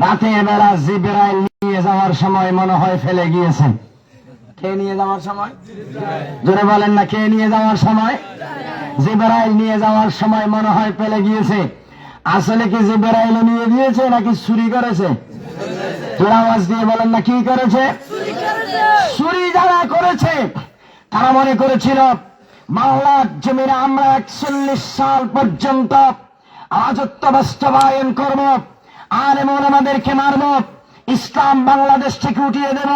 রাতের বেলা জিবরাইল নিয়ে যাওয়ার সময় মনে হয় ফেলে গিয়েছে। কে নিয়ে যাওয়ার সময়? জোরে বলেন না, কে নিয়ে যাওয়ার সময়? জিবরাইল নিয়ে যাওয়ার সময় মনে হয় ফেলে গিয়েছে। আসলে কি জিবরাইল নিয়ে গিয়েছে নাকি চুরি করেছে? জোরে আওয়াজ দিয়ে বলেন না, কি করেছে? চুরি যারা করেছে তারা মনে করেছিল বাংলার জমিনে আমরা 41 সাল পর্যন্ত রাজত্ব বাস্তবায়ন করব, আর এমন আমাদেরকে মারব, ইসলাম বাংলাদেশ থেকে উঠিয়ে দেব,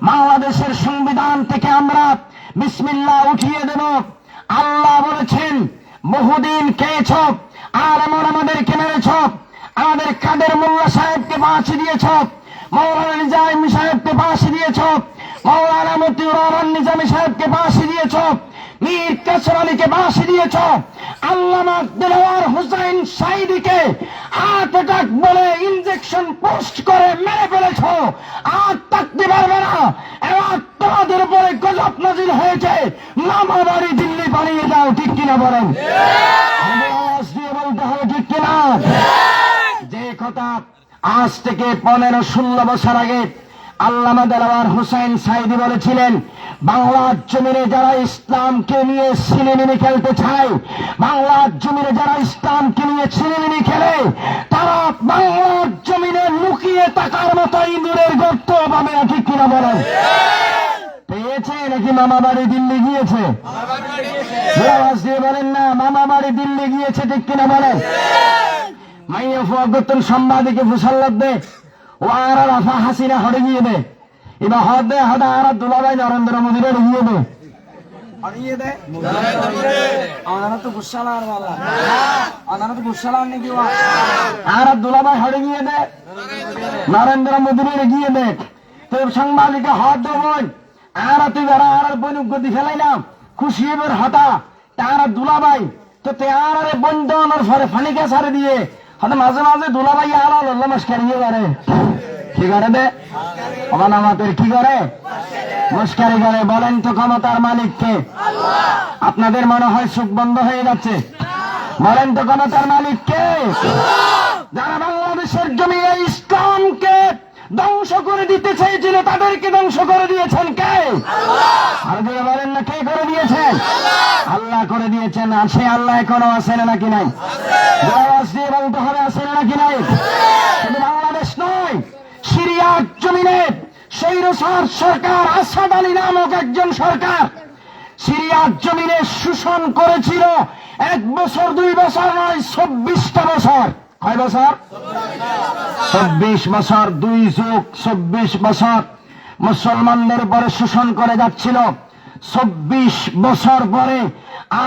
বাংলাদেশের সংবিধান থেকে আমরা বিসমিল্লাহ উঠিয়ে দেব। আল্লাহ বলেছেন বহুদিন খেয়েছ, আর এমন আমাদেরকে মেরেছ, আমাদের কাদের মোল্লা সাহেবকে ফাঁসি দিয়েছ, মৌলানা নিজামী সাহেবকে ফাঁসি দিয়েছ, মৌলানা মতিউর রহমান নিজামী সাহেবকে ফাঁসি দিয়েছ, মীর কাসেম আলীকে ফাঁসি দিয়েছ, আল্লামা দেলোয়ার হোসেন সাঈদীকে হার্ট অ্যাটাক বলে ইনজেকশন পোস্ট করে মেরে ফেলেছ। আর থাকতে পারবে না, এবার তোমাদের উপরে গজব নাজিল হয়েছে, মামা বাড়ি দিল্লি পালিয়ে যাও। ঠিক কিনা বলেন? আওয়াজ দিয়ে বলতে হবে ঠিক কিনা? যে কথা আজ থেকে 15-16 বছর আগে আল্লামা দেলোয়ার হোসেন সাঈদী বলেছিলেন, বাংলার জমিনে যারা ইসলামকে নিয়ে ছিনিমিনি খেলতে চায়, বাংলার জমিনে যারা ইসলামকে নিয়ে ছিনিমিনি খেলে, তারা বাংলার জমিনে লুকিয়ে থাকার মতো ইঁদুরের গর্ত পাবে না। ঠিক কিনা বলেন? পেয়েছে নাকি মামা বাড়ি দিল্লি গিয়েছে? আওয়াজ দিয়ে বলেন না, মামা বাড়ি দিল্লি গিয়েছে। ঠিক কিনা বলেন? মাইয়া ফুয়াগতন সম্বাদিকে ফুসাল্লাদ দে, ও আর রাফা হাসিনা হড়ে গিয়ে দে, এবার হদ দে হদা আর দুলাভাই নরেন্দ্র মোদীরে গিয়ে দে, হড়িয়ে দে। আমাদের তো গুসালা আর বালা, আমাদের তো গুসালা নাকি আর দুলাভাই হড়ে গিয়ে দে, নরেন্দ্র মোদীরে গিয়ে দে। তো সাংবাদিকে হদ দেবই আর তুই আর বনুগতি ফেলাইলাম খুশি এবার হতা তার দুলাভাই তো তে আর বন্ধনের ফরে ফানিকা ছাড়ে দিয়ে হয়তো মাঝে মাঝে দুলাভাই আর আল্লাহ মস্কারিয়ে করে। কি করে দে আমার আমাদের? কি করে? মস্কারি করে। বলেন তো ক্ষমতার মালিককে? আপনাদের মনে হয় চোখ বন্ধ হয়ে যাচ্ছে। বলেন তো ক্ষমতার মালিককে? যারা বাংলাদেশের জমিনে ইসলামকে ধ্বংস করে দিতে চেয়েছিল তাদেরকে ধ্বংস করে দিয়েছেন কে? আর যারা বলেন না, কে করে দিয়েছেন? আল্লাহ করে দিয়েছেন। আর সে আল্লাহ এখনো আছেন নাকি নাই? আওয়াজ দিয়ে বলতে হবে, আছেন নাকি নাই? শুধু বাংলাদেশ নয়, সিরিয়ার জমিনে স্বৈরাচার সরকার আসাদ আলী নামক একজন সরকার সিরিয়ার জমিনে শোষণ করেছিল 1 বছর 2 বছর নয়, 24টা বছর। কয় বছর? 24 বছর। 2 যোগ 24 বছর মুসলমানদের উপরে শোষণ করে যাচ্ছিল। 24 বছর পরে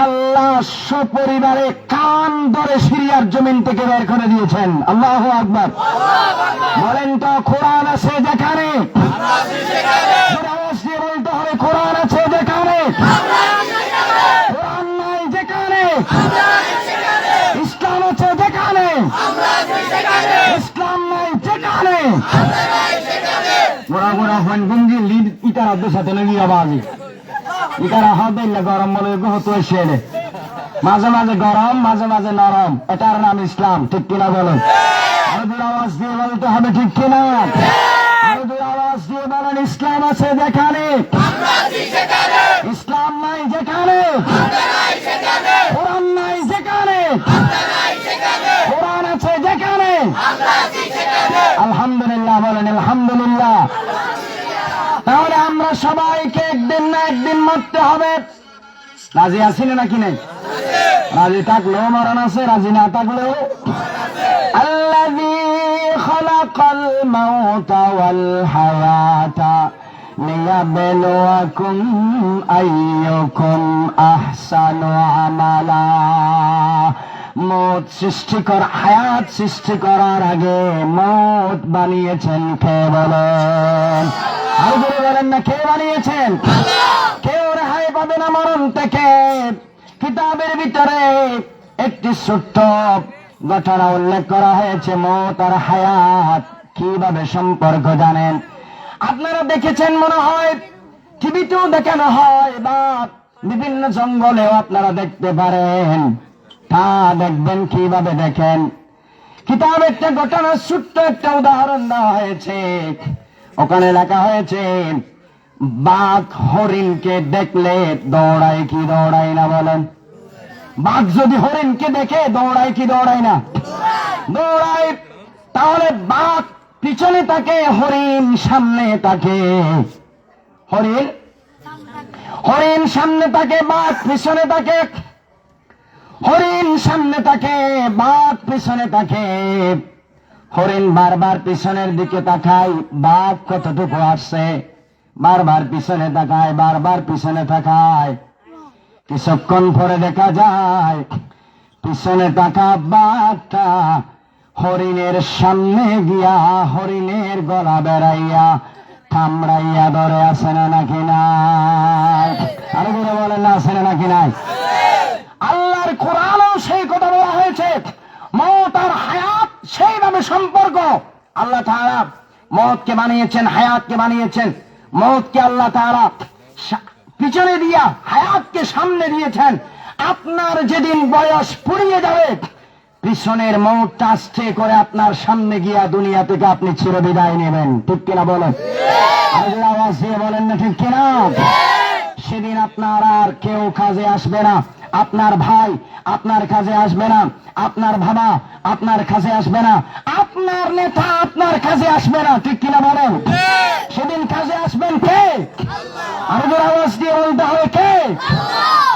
আল্লাহ সপরিবারে কান ধরে সিরিয়ার জমিন থেকে বের করে দিয়েছেন। আল্লাহু আকবার। বলেন তো কোরআন আছে যেখানে? আওয়াজ দিয়ে বলতে হবে, কোরআন আছে যেখানে? কোরআন নাই যেখানে? ইসলাম আছে যেখানে? ইসলাম নাই যেখানে? গোড়া গোড়া ফোন গুঞ্জি লিড ইটার সাথে লেগে আবাজি ইটারা হবে গরম বলে হতো সেরে মাঝে মাঝে গরম মাঝে মাঝে নরম, এটার নাম ইসলাম। ঠিক কিনা বলেন? আওয়াজ দিয়ে বলতে হবে ঠিক কিনা? আওয়াজ দিয়ে বলেন, ইসলাম আছে যেখানে? ইসলাম নাই যেখানে? কোরআন নাই যেখানে? কোরআন আছে যেখানে? আলহামদুলিল্লাহ বলেন আলহামদুলিল্লাহ। তাহলে আমরা সবাইকে একদিন না একদিন মরতে হবে। রাজি আছি নাকি নাই? রাজি থাকলেও মরণ আছে, রাজি না থাকলেও। আল্লাযী খালাকাল মাউতা ওয়াল হায়াতা লিয়াবলুয়াকুম আইয়ুকুম আহসানু আমালা। মৌত সৃষ্টি করা, হায়াত সৃষ্টি করার আগে মৌত বানিয়েছেন কে? বলেন। আর বলেন না, কে বানিয়েছেন? কেউ রেহাই পাবে না মরণ থেকে। কিতাবের ভিতরে একটি ছোট্ট ঘটনা উল্লেখ করা হয়েছে, মৌত আর হায়াত কিভাবে সম্পর্ক জানেন? আপনারা দেখেছেন মনে হয়, টিভিতেও দেখানো হয় বা বিভিন্ন জঙ্গলেও আপনারা দেখতে পারেন। তা দেখবেন কিভাবে দেখেন? কিতাবে একটা ঘটনা, ছোট্ট একটা উদাহরণ দেওয়া হয়েছে। ওখানে লেখা হয়েছে, বাঘ হরিণকে দেখলে দৌড়ায় কি দৌড়ায় না? বলেন। বাঘ যদি হরিণকে দেখে দৌড়ায় কি দৌড়ায় না? দৌড়ায়। তাহলে বাঘ পিছনে থাকে, হরিণ সামনে থাকে। হরিণ সামনে থাকে, বাঘ পিছনে থাকে। হরিণ সামনে থাকে, বাঘ পিছনে থাকে। হরিণ বারবার পিছনের দিকে তাকায়, বাঘ কতটুকু আসছে, বারবার পিছনে তাকায়, বারবার পিছনে তাকায়। কিছুক্ষণ পরে দেখা যায় পিছনে তাকা বাঘটা হরিণের সামনে গিয়া হরিণের গলা বেড়াইয়া কামড়াইয়া ধরে। আছে না নাকি নাই? আরো করে বলেন না, আছে না নাকি নাই? আল্লাহর কোরআনও সেই কথা বলা হয়েছে, মওত আর হায়াত সেইভাবে সম্পর্ক। আল্লাহ তাআলা মওতকে বানিয়েছেন, হায়াতকে বানিয়েছেন। মওতকে আল্লাহ তাআলা পিছনে দিয়া হায়াতকে সামনে দিয়েছেন। আপনার যেদিন বয়স ফুরিয়ে যাবে, পিছনের মওতটা আস্তে করে আপনার সামনে গিয়া দুনিয়া থেকে আপনি চিরবিদায় নেবেন। ঠিক কিনা বলেন? আওয়াজ দিয়ে বলেন না ঠিক কিনা? সেদিন আপনার আর কেউ কাজে আসবে না। আপনার ভাই আপনার কাজে আসবে না, আপনার বাবা আপনার কাজে আসবে না, আপনার নেতা আপনার কাজে আসবে না। ঠিক কিনা বলেন? সেদিন কাজে আসবেন কে? আরো জোরে আওয়াজ দিয়ে বলতে হবে কে?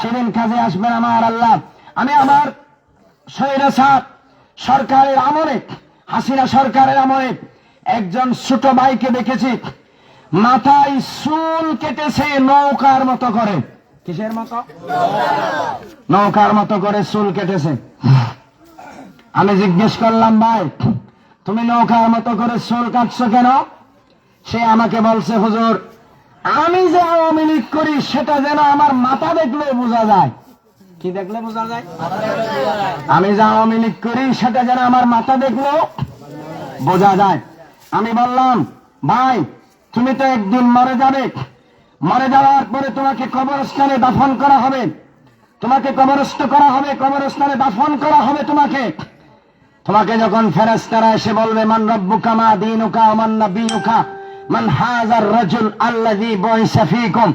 সেদিন কাজে আসবেন আমার আল্লাহ। আমি আমার স্বৈরাচার সরকারের আমলে, হাসিনা সরকারের আমলে একজন ছোট ভাইকে দেখেছি, মাথায় চুল কেটেছে নৌকার মতো করে। কিসের মতো? নৌকার মতো করে চুল কেটেছে। আমি জিজ্ঞেস করলাম, ভাই তুমি নৌকার মতো করে চুল কাটছো কেন? সে আমাকে বলছে, হুজুর আমি যে আওয়ামী লীগ করি সেটা যেন আমার মাথা দেখলে বোঝা যায়। কি দেখলে বোঝা যায়? আমি যে আওয়ামী লীগ করি সেটা যেন আমার মাথা দেখলেও বোঝা যায়। আমি বললাম, ভাই তুমি তো একদিন মরে যাবে, মরে যাওয়ার পরে তোমাকে কবরস্থানে দাফন করা হবে, তোমাকে কবরস্থ করা হবে, কবরস্থানে দাফন করা হবে। তোমাকে যখন ফেরেশতারা এসে বলবে, মান রব্বুকা মা দীনুকা মান নাবিয়ুকা মান হাযার রাজুল আল্লাযী বুইসা ফীকুম,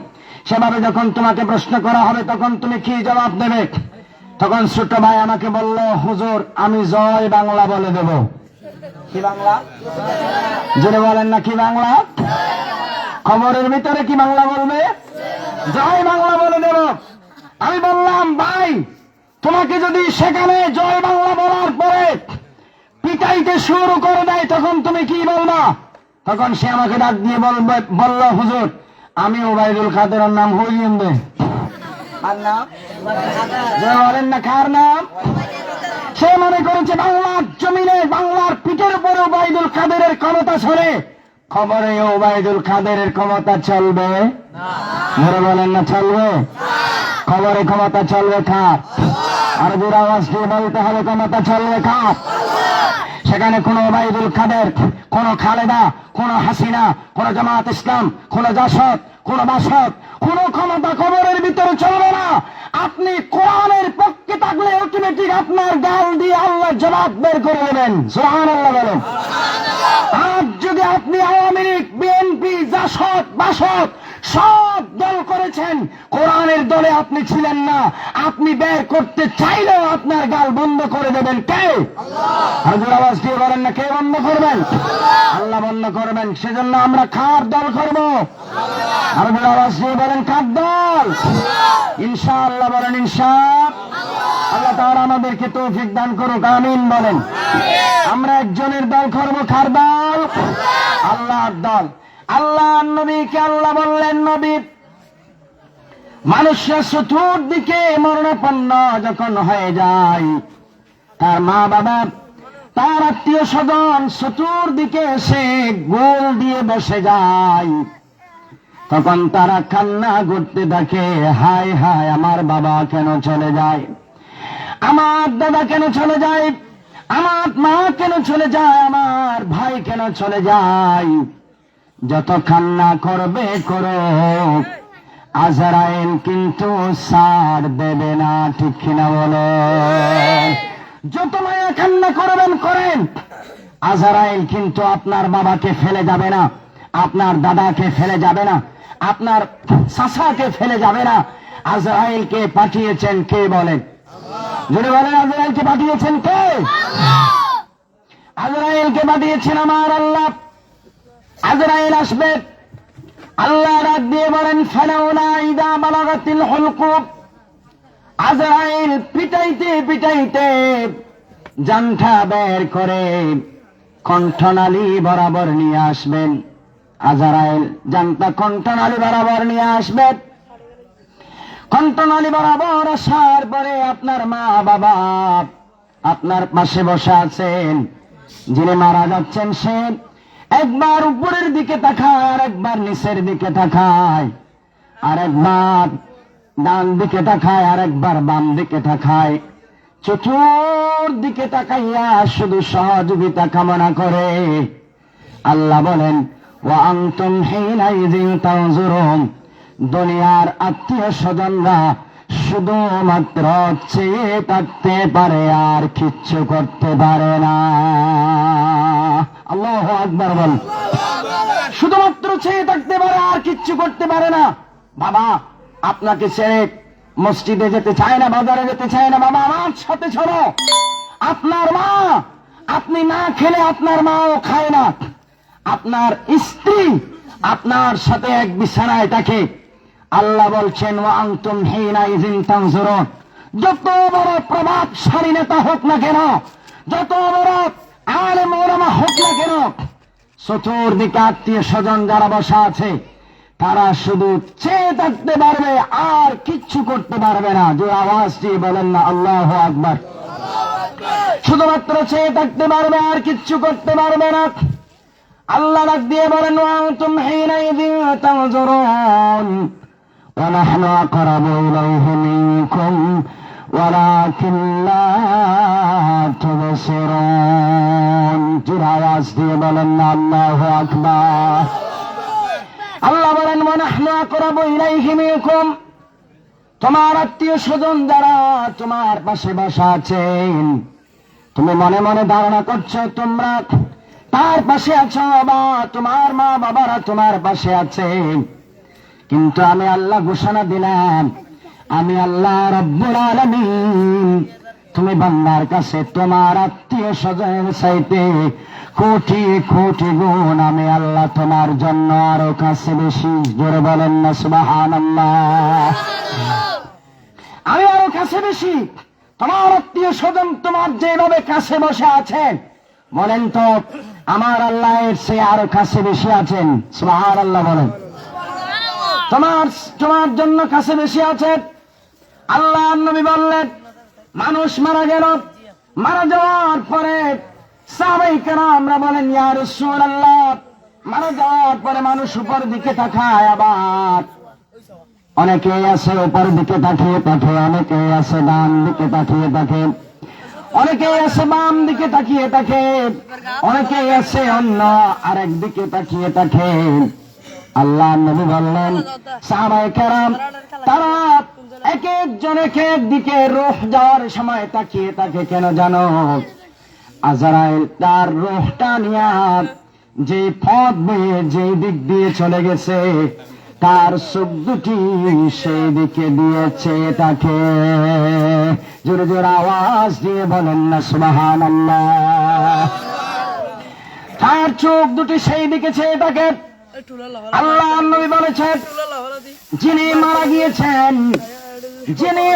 সেভাবে যখন তোমাকে প্রশ্ন করা হবে তখন তুমি কি জবাব দেবে? তখন ছোট ভাই আমাকে বলল, হুজুর আমি জয় বাংলা বলে দেব। কি বাংলা? জোরে বলেন না, কি বাংলা? খবরের ভিতরে কি বাংলা বলবে? জয় বাংলা বলে দেব। আমি বললাম, ভাই তোমাকে যদি সেখানে জয় বাংলা বলার পরে পিটাইতে শুরু করে দেয় তখন তুমি কি বলবা? তখন সে আমাকে ডাক দিয়ে বলল, হুজুর আমি ওবায়দুল কাদেরের নাম হইলেন দে। আর নাম বলেন না, কার নাম? সে মনে করেছে বাংলার জমিনে, বাংলার পিঠের উপরে ওবায়দুল কাদেরের ক্ষমতা চলে, খবরে ওবায়দুল কাদেরের ক্ষমতা চলবে না। বলেন না, চলবে? খবরে ক্ষমতা চলবে কার? আর জোরে আওয়াজ দিয়ে বলতে হবে, ক্ষমতা চলবে কার? সেখানে কোন ওবায়দুল কাদের, কোন খালেদা, কোন হাসিনা, কোন জামাত ইসলাম, কোন জাসদ, কোন বাসদ, কোন ক্ষমতা খবরের ভিতরে চলবে না। আপনি কোরআনের পক্ষে থাকলে অটোমেটিক আপনার গাল দিয়ে আল্লাহ জবাব বের করে দেবেন। সুবহানাল্লাহ বলেন। আজ যদি আপনি আওয়ামী লীগ, বিএনপি, জাসদ, বাসদ সব দল করেছেন, কোরআনের দলে আপনি ছিলেন না, আপনি বের করতে চাইলেও আপনার গাল বন্ধ করে দেবেন কে? আল্লাহ। আওয়াজ দিয়ে বলেন না, কে বন্ধ করবেন? আল্লাহ বন্ধ করবেন। সেজন্য আমরা কার দল করব? আল্লাহ। আওয়াজ দিয়ে বলেন, কার দল? ইনশাআল্লাহ বলেন, ইনশাআল্লাহ। আল্লাহ তাআলা আমাদেরকে তৌফিক দান করুক, আমিন বলেন। আমরা একজনের দল করব, কার দল? আল্লাহর দল। আল্লাহ নবীকে আল্লাহ বললেন, নবী মানুষের চতুর্দিকে মরণাপন্ন যখন হয়ে যায়, তার মা বাবা, তার আত্মীয় স্বজন চতুর্দিকে এসে গোল দিয়ে বসে যায়, তখন তারা কান্না করতে থাকে, হায় হায় আমার বাবা কেন চলে যায়, আমার দাদা কেন চলে যায়, আমার মা কেন চলে যায়, আমার ভাই কেন চলে যায়। যত কান্না করবে করো, আজরাইল কিন্তু ছাড় দেবে না। ঠিক কিনা বলে? যত মায়া কান্না করবেন করেন, আজরাইল কিন্তু আপনার বাবাকে ফেলে যাবে না, আপনার দাদাকে ফেলে যাবে না, আপনার চাচাকে ফেলে যাবে না। আজরাইলকে পাঠিয়েছেন কে বলেন? যদি বলেন আজরাইলকে পাঠিয়েছেন কে? আজরাইলকে পাঠিয়েছেন আমার আল্লাহ। আজরাইল আসবে, আল্লাহ ডাক দিয়ে বলেন ফালাউলা ইযা বালাগাতিল হুলকুম। আজরাইল পিটাইতে পিটাইতে জানটা বের করে কণ্ঠনালী বরাবর নিয়ে আসবেন। আজরাইল জানটা কণ্ঠনালী বরাবর নিয়ে আসবেন। কণ্ঠনালী বরাবর আসার পরে আপনার মা বাবা আপনার পাশে বসে আছেন। যিনি মারা যাচ্ছেন সে একবার উপরের দিকে তাকায়, আর একবার নিচের দিকে তাকায়, আর একবার ডান দিকে তাকায়, আর একবার বাম দিকে তাকায়। চতুর্দিকে তাকাইয়া শুধু সহযোগিতা কামনা করে। আল্লাহ বলেন ওয়া আনতুম হিনাইযিন তানজুরুন। দুনিয়ার আত্মীয় স্বজনরা শুধুমাত্র চেয়ে থাকতে পারে, আর কিচ্ছু করতে পারে না। আল্লাহু আকবার বল। শুধুমাত্র চেয়ে থাকতে পারে, আর কিচ্ছু করতে পারে না। বাবা আপনাকে ছেড়ে মসজিদে যেতে চায় না, বাজারে যেতে চায় না। বাবা আমার সাথে চলো। আপনার মা, আপনি না খেলে আপনার মাও খায় না। আপনার স্ত্রী আপনার সাথে এক বিছানায় থাকে। আল্লাহ বলছেন ওয়া আনতুম হিনাইযিন তানজুরুন। যত বড় প্রভাবশালী নেতা হোক না কেন, যত বড় আলেম ওলামা হোক না কেন, চতুর্দিকে আত্মীয় স্বজন যারা বসা আছে তারা শুধু চেয়ে থাকতে পারবে, আর কিচ্ছু করতে পারবে না। যে আওয়াজ দিয়ে বলেন না আল্লাহু আকবার। শুধুমাত্র চেয়ে থাকতে পারবে, আর কিচ্ছু করতে পারবে না। আল্লাহ ডাক দিয়ে বলেন ওয়া আনতুম হিনাইযিন তানজুরুন ওয়া নাহনু আকরাবু ইলাইহি মিনকুম ওয়ালাকিন লা তুবসিরুন। জোরে আওয়াজ দিয়ে বলেন না আল্লাহু আকবার। আল্লাহ বলেন ওয়া নাহনু আকরাবু ইলাইহি মিনকুম। তোমার আত্মীয় স্বজন যারা তোমার পাশে বসা আছেন, তুমি মনে মনে ধারণা করছো তোমরা তার পাশে আছো, বা তোমার মা বাবারা তোমার পাশে আছে, কিন্তু আমি আল্লাহ ঘোষণা দিলাম, আমি আল্লাহ রাব্বুল আলামিন তুমি বান্দার কাছে তোমার আত্মীয় স্বজনের চাইতে কোটি কোটি গুণ আমি আল্লাহ তোমার জন্য আরো কাছে বেশি। জোরে বলেন না সুবহানাল্লাহ। আমি আরো কাছে বেশি। তোমার আত্মীয় স্বজন তোমার যেভাবে কাছে বসে আছেন, বলেন তো আমার আল্লাহ এর চেয়ে আরো কাছে বেশি আছেন। সুবহানাল্লাহ বলেন। তোমার জন্য কাছে বেশি আছেন। আল্লাহ নবী বললেন মানুষ মারা গেল, মারা যাওয়ার পরে সাহাবায়ে কেরামরা বলেন ইয়া রাসূলুল্লাহ, মারা যাওয়ার পরে মানুষ উপর দিকে তাকায়, আবার অনেকে আছে উপর দিকে তাকিয়ে থাকে, অনেকে আছে ডান দিকে তাকিয়ে থাকে, অনেকে আছে বাম দিকে তাকিয়ে থাকে, অনেকে আছে অন্য আরেক দিকে তাকিয়ে থাকে। আল্লাহ নবী বললেন সাহাবায়ে কেরাম তারা এক একজন এক এক দিকে রূহ যাওয়ার সময় তাকিয়ে থাকে কেন জানো? আজরাইল তার রূহটা নিয়ে যে পথ বেয়ে যে দিক দিয়ে চলে গেছে, তার চোখ দুটি সেই দিকে দিয়েছে তাকে। জোরে জোরে আওয়াজ দিয়ে বলেন না সুবহানাল্লাহ। তার চোখ দুটি সেই দিকে চেয়ে থাকে। আল্লাহ নবী বলেছেন যিনি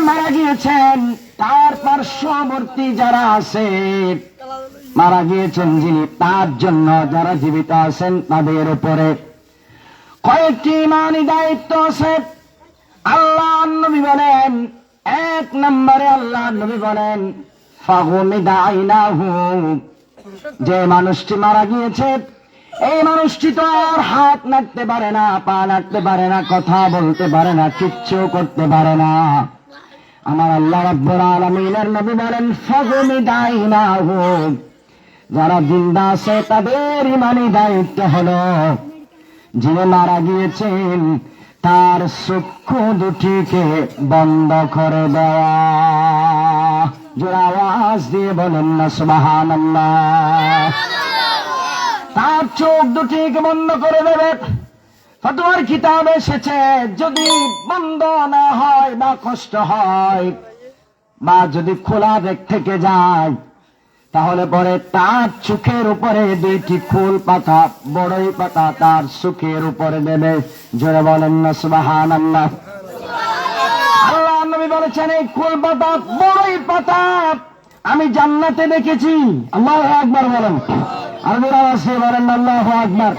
মারা গিয়েছেন তার পার্শ্ববর্তী যারা আছে, মারা গিয়েছেন যিনি, তার জন্য যারা জীবিত আছেন তাদের উপরে কয়েকটি ইমানি দায়িত্ব আছে। আল্লাহ নবী বলেন এক নম্বরে আল্লাহ নবী বলেন ফাগুমিদা আইনাহু, যে মানুষটি মারা গিয়েছে এই মানুষটি তো আর হাত নাড়তে পারে না, পা নাড়তে পারে না, কথা বলতে পারে না, কিচ্ছু করতে পারে না। আমার আল্লাহ রাব্বুল আলামিনের নবী বলেন ফাগুমিদা আইনাহু, যারা জিন্দা আছে তাদের ইমানি দায়িত্ব হলো যিনি মারা গিয়েছেন তার চক্ষু দুটিকে বন্ধ করে দেওয়া। জোরে আওয়াজ দিয়ে বলেন না সুবহানাল্লাহ। তার চোখ দুটিকে বন্ধ করে দেবে। ফতোয়ার কিতাবে এসেছে যদি বন্ধ না হয় বা কষ্ট হয় বা যদি খোলা থেকে যায়, তাহলে পরে তার চোখের উপরে দুইটি ফুল পাতা, বড়ই পাতা তার চোখের উপরে দেবে। জোরে বলেন না সুবহানাল্লাহ। আল্লাহ নবী বলেছেন এই ফুল পাতা, বড়ই পাতা আমি জান্নাতে দেখেছি। আল্লাহু আকবার বলেন। আর যারা আছে বলেন আল্লাহু আকবার।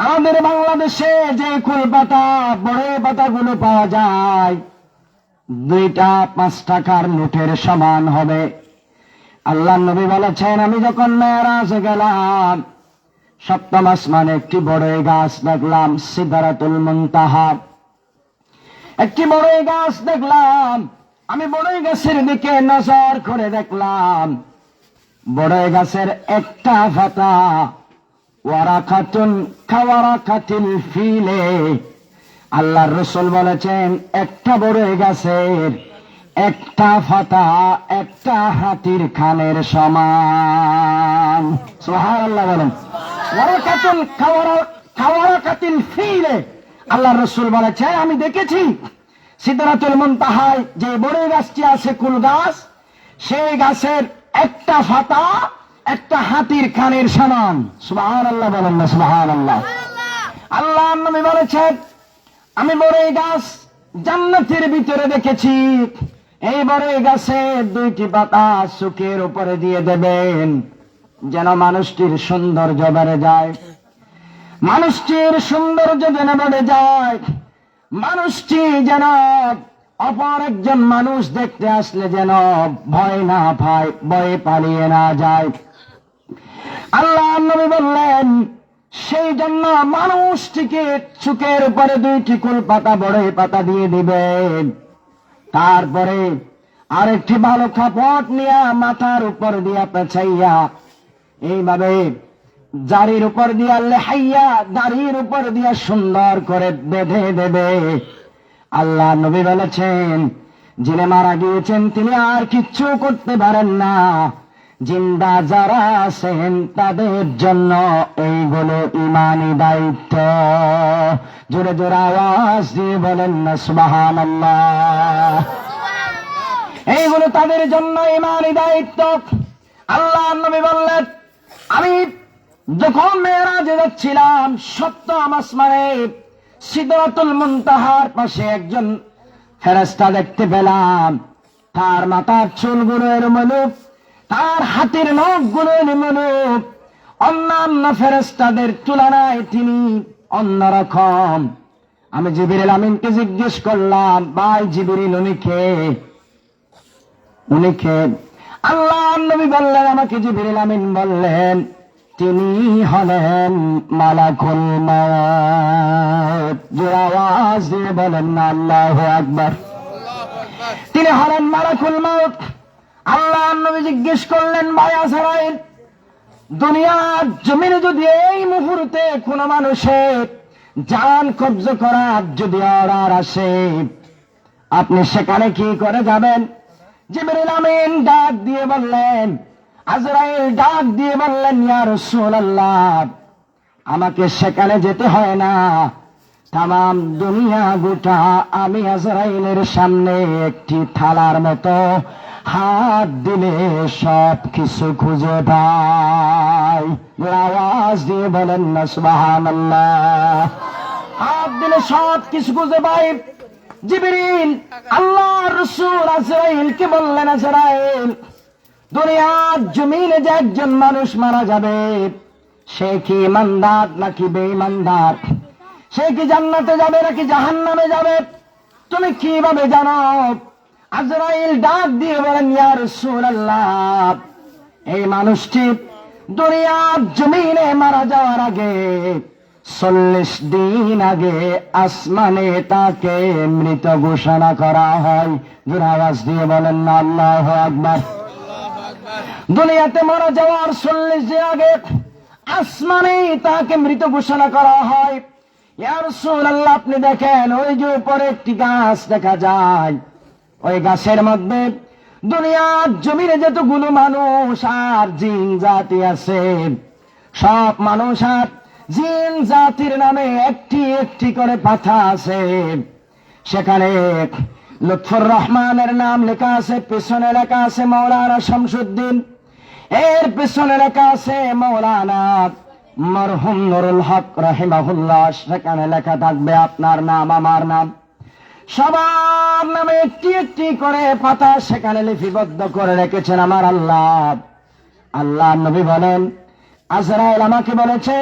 আমাদের বাংলাদেশে যে ফুল পাতা, বড়ই পাতাগুলো পাওয়া যায় 2টা 5 টাকার নোটের সমান হবে। আল্লাহ নবী বলেছেন আমি যখন মেরাজে গেলাম 7ম আসমানে একটি বড়ই গাছ দেখলাম, সিদরাতুল মুনতাহা। একটি বড়ই গাছ দেখলাম। আমি বড়ই গাছের দিকে নজর করে দেখলাম বড়ই গাছের একটা পাতা ওয়ারাকাতুন কাওয়ারাকাতিল ফিলে। আল্লাহর রাসূল বলেছেন একটা বড়ই গাছের একটা পাতা একটা হাতির খানের সমান। সুবহানাল্লাহ বলেন। ওয়ারাকাতুন কাওয়ারাকাতিল ফিলে। আল্লাহর রাসূল বলেছেন আমি দেখেছি সিদরাতুল মুনতাহায় যে বড়ই গাছটি আছে, কুল গাছ, সেই গাছের একটা পাতা একটা হাতির খানের সমান। সুবহানাল্লাহ বলেন না সুবহানাল্লাহ। আল্লাহ নবী বলেছেন আমি বড়ই গাছ জান্নাতের ভিতরে দেখেছি। এই বড়ই গাছে 2টি পাতা চোখের উপরে দিয়ে দেবেন যেন মানুষটির সৌন্দর্য বেড়ে যায়। মানুষটির সৌন্দর্য যেন বেড়ে যায়। মানুষটি যেন অপর একজন মানুষ দেখতে আসলে যেন ভয় না পায়, ভয়ে পালিয়ে না যায়। আল্লাহ নবী বললেন সেই জন্য মানুষটিকে চোখের উপরে 2টি কুল পাতা, বড়ই পাতা দিয়ে দিবেন। তারপরে আরেকটি ভালো কাপড় নিয়ে মাথার উপর দিয়া পেঁচাইয়া এইভাবে জারির উপর দিয়া লেহাইয়া দাড়ির উপর দিয়া সুন্দর করে বেঁধে দেবে। আল্লাহ নবী বলেছেন যিনি মারা গিয়েছেন তিনি আর কিচ্ছু করতে পারেন না, জিন্দা যারা আছেন তাদের জন্য এইগুলো ঈমানি দায়িত্ব। জোরে জোরে আওয়াজ দিয়ে বলেন না সুবহানাল্লাহ। এইগুলো তাদের জন্য ঈমানি দায়িত্ব। আল্লাহ নবী বললেন আমি যখন মেরাজে যাচ্ছিলাম 7ম আসমানে সিদরাতুল মুনতাহার পাশে একজন ফেরেশতা দেখতে পেলাম। তার মাথার চুলগুলো এলোমেলো, তার হাতের নখগুলো এলোমেলো। অন্যান্য ফেরেশতাদের তুলনায় তিনি অন্যরকম। আমি জিবরিল আমিনকে জিজ্ঞেস করলাম ভাই জিবরিল উনি কে? আল্লাহ নবী বললেন আমাকে জিবরিল আমিন বললেন তিনি হলেন মালাকুল মউত। জোরে আওয়াজ দিয়ে বলেন না আল্লাহু আকবার। তিনি হলেন মালাকুল মউত। আল্লাহ নবী জিজ্ঞেস করলেন ভাই আজরাইল দুনিয়ার জমিনে যদি এই মুহূর্তে কোন মানুষের জান কবজ করার যদি অর্ডার আসে আপনি সেখানে কি করে যাবেন? জিবরিল আমিন ডাক দিয়ে বললেন, আজরাইল ডাক দিয়ে বললেন ইয়া রাসূলুল্লাহ আমাকে সেখানে যেতে হয় না, তামাম দুনিয়া গোটা আমি আজরাইলের সামনে একটি থালার মতো হাত দিলে সব কিছু খুঁজে পাই। আওয়াজ দিয়ে বলেন না সুবহানাল্লাহ। হাত দিলে সব কিছু খুঁজে পাই। জিবরিল আল্লাহর রাসূল আজরাইলকে বললেন আজরাইল দুনিয়ার জমিনে যে একজন মানুষ মারা যাবে সে কি ইমানদার নাকি বেঈমানদার, সে কি জান্নাতে যাবে নাকি জাহান্নামে যাবে তুমি কিভাবে জানো? আজরাইল ডাক দিয়ে বলেন ইয়া রাসূলুল্লাহ এই মানুষটি দুনিয়ার জমিনে মারা যাওয়ার আগে 40 দিন আগে আসমানে তাকে মৃত ঘোষণা করা হয়। জোরে আওয়াজ দিয়ে বলেন না আল্লাহু আকবার। দুনিয়াতে মারা যাওয়ার 40 দিন আগে আসমানে তাকে মৃত ঘোষণা করা হয়। ইয়া রাসূলুল্লাহ, আপনি দেখেন ওই যে উপরে একটি গাছ দেখা যায়, ওই গাছের মধ্যে দুনিয়ার জমিনে যতগুলো মানুষ আর জিন জাতি আছে, সব মানুষ আর জিন জাতির নামে একটি একটি করে পাতা আছে। সেখানে লুৎফুর রহমানের নাম লেখা আছে, পেছনে লেখা আছে মৌলানা শামসুদ্দিন, এর পেছনে লেখা আছে মৌলানা মরহুম নুরুল হক রাহিমাহুল্লাহ। সেখানে লেখা থাকবে আপনার নাম, আমার নাম, সবার নামে একটি একটি করে পাতা সেখানে লিপিবদ্ধ করে রেখেছেন আমার আল্লাহ। আল্লাহ নবী বলেন, আজরাইল আমাকে বলেছে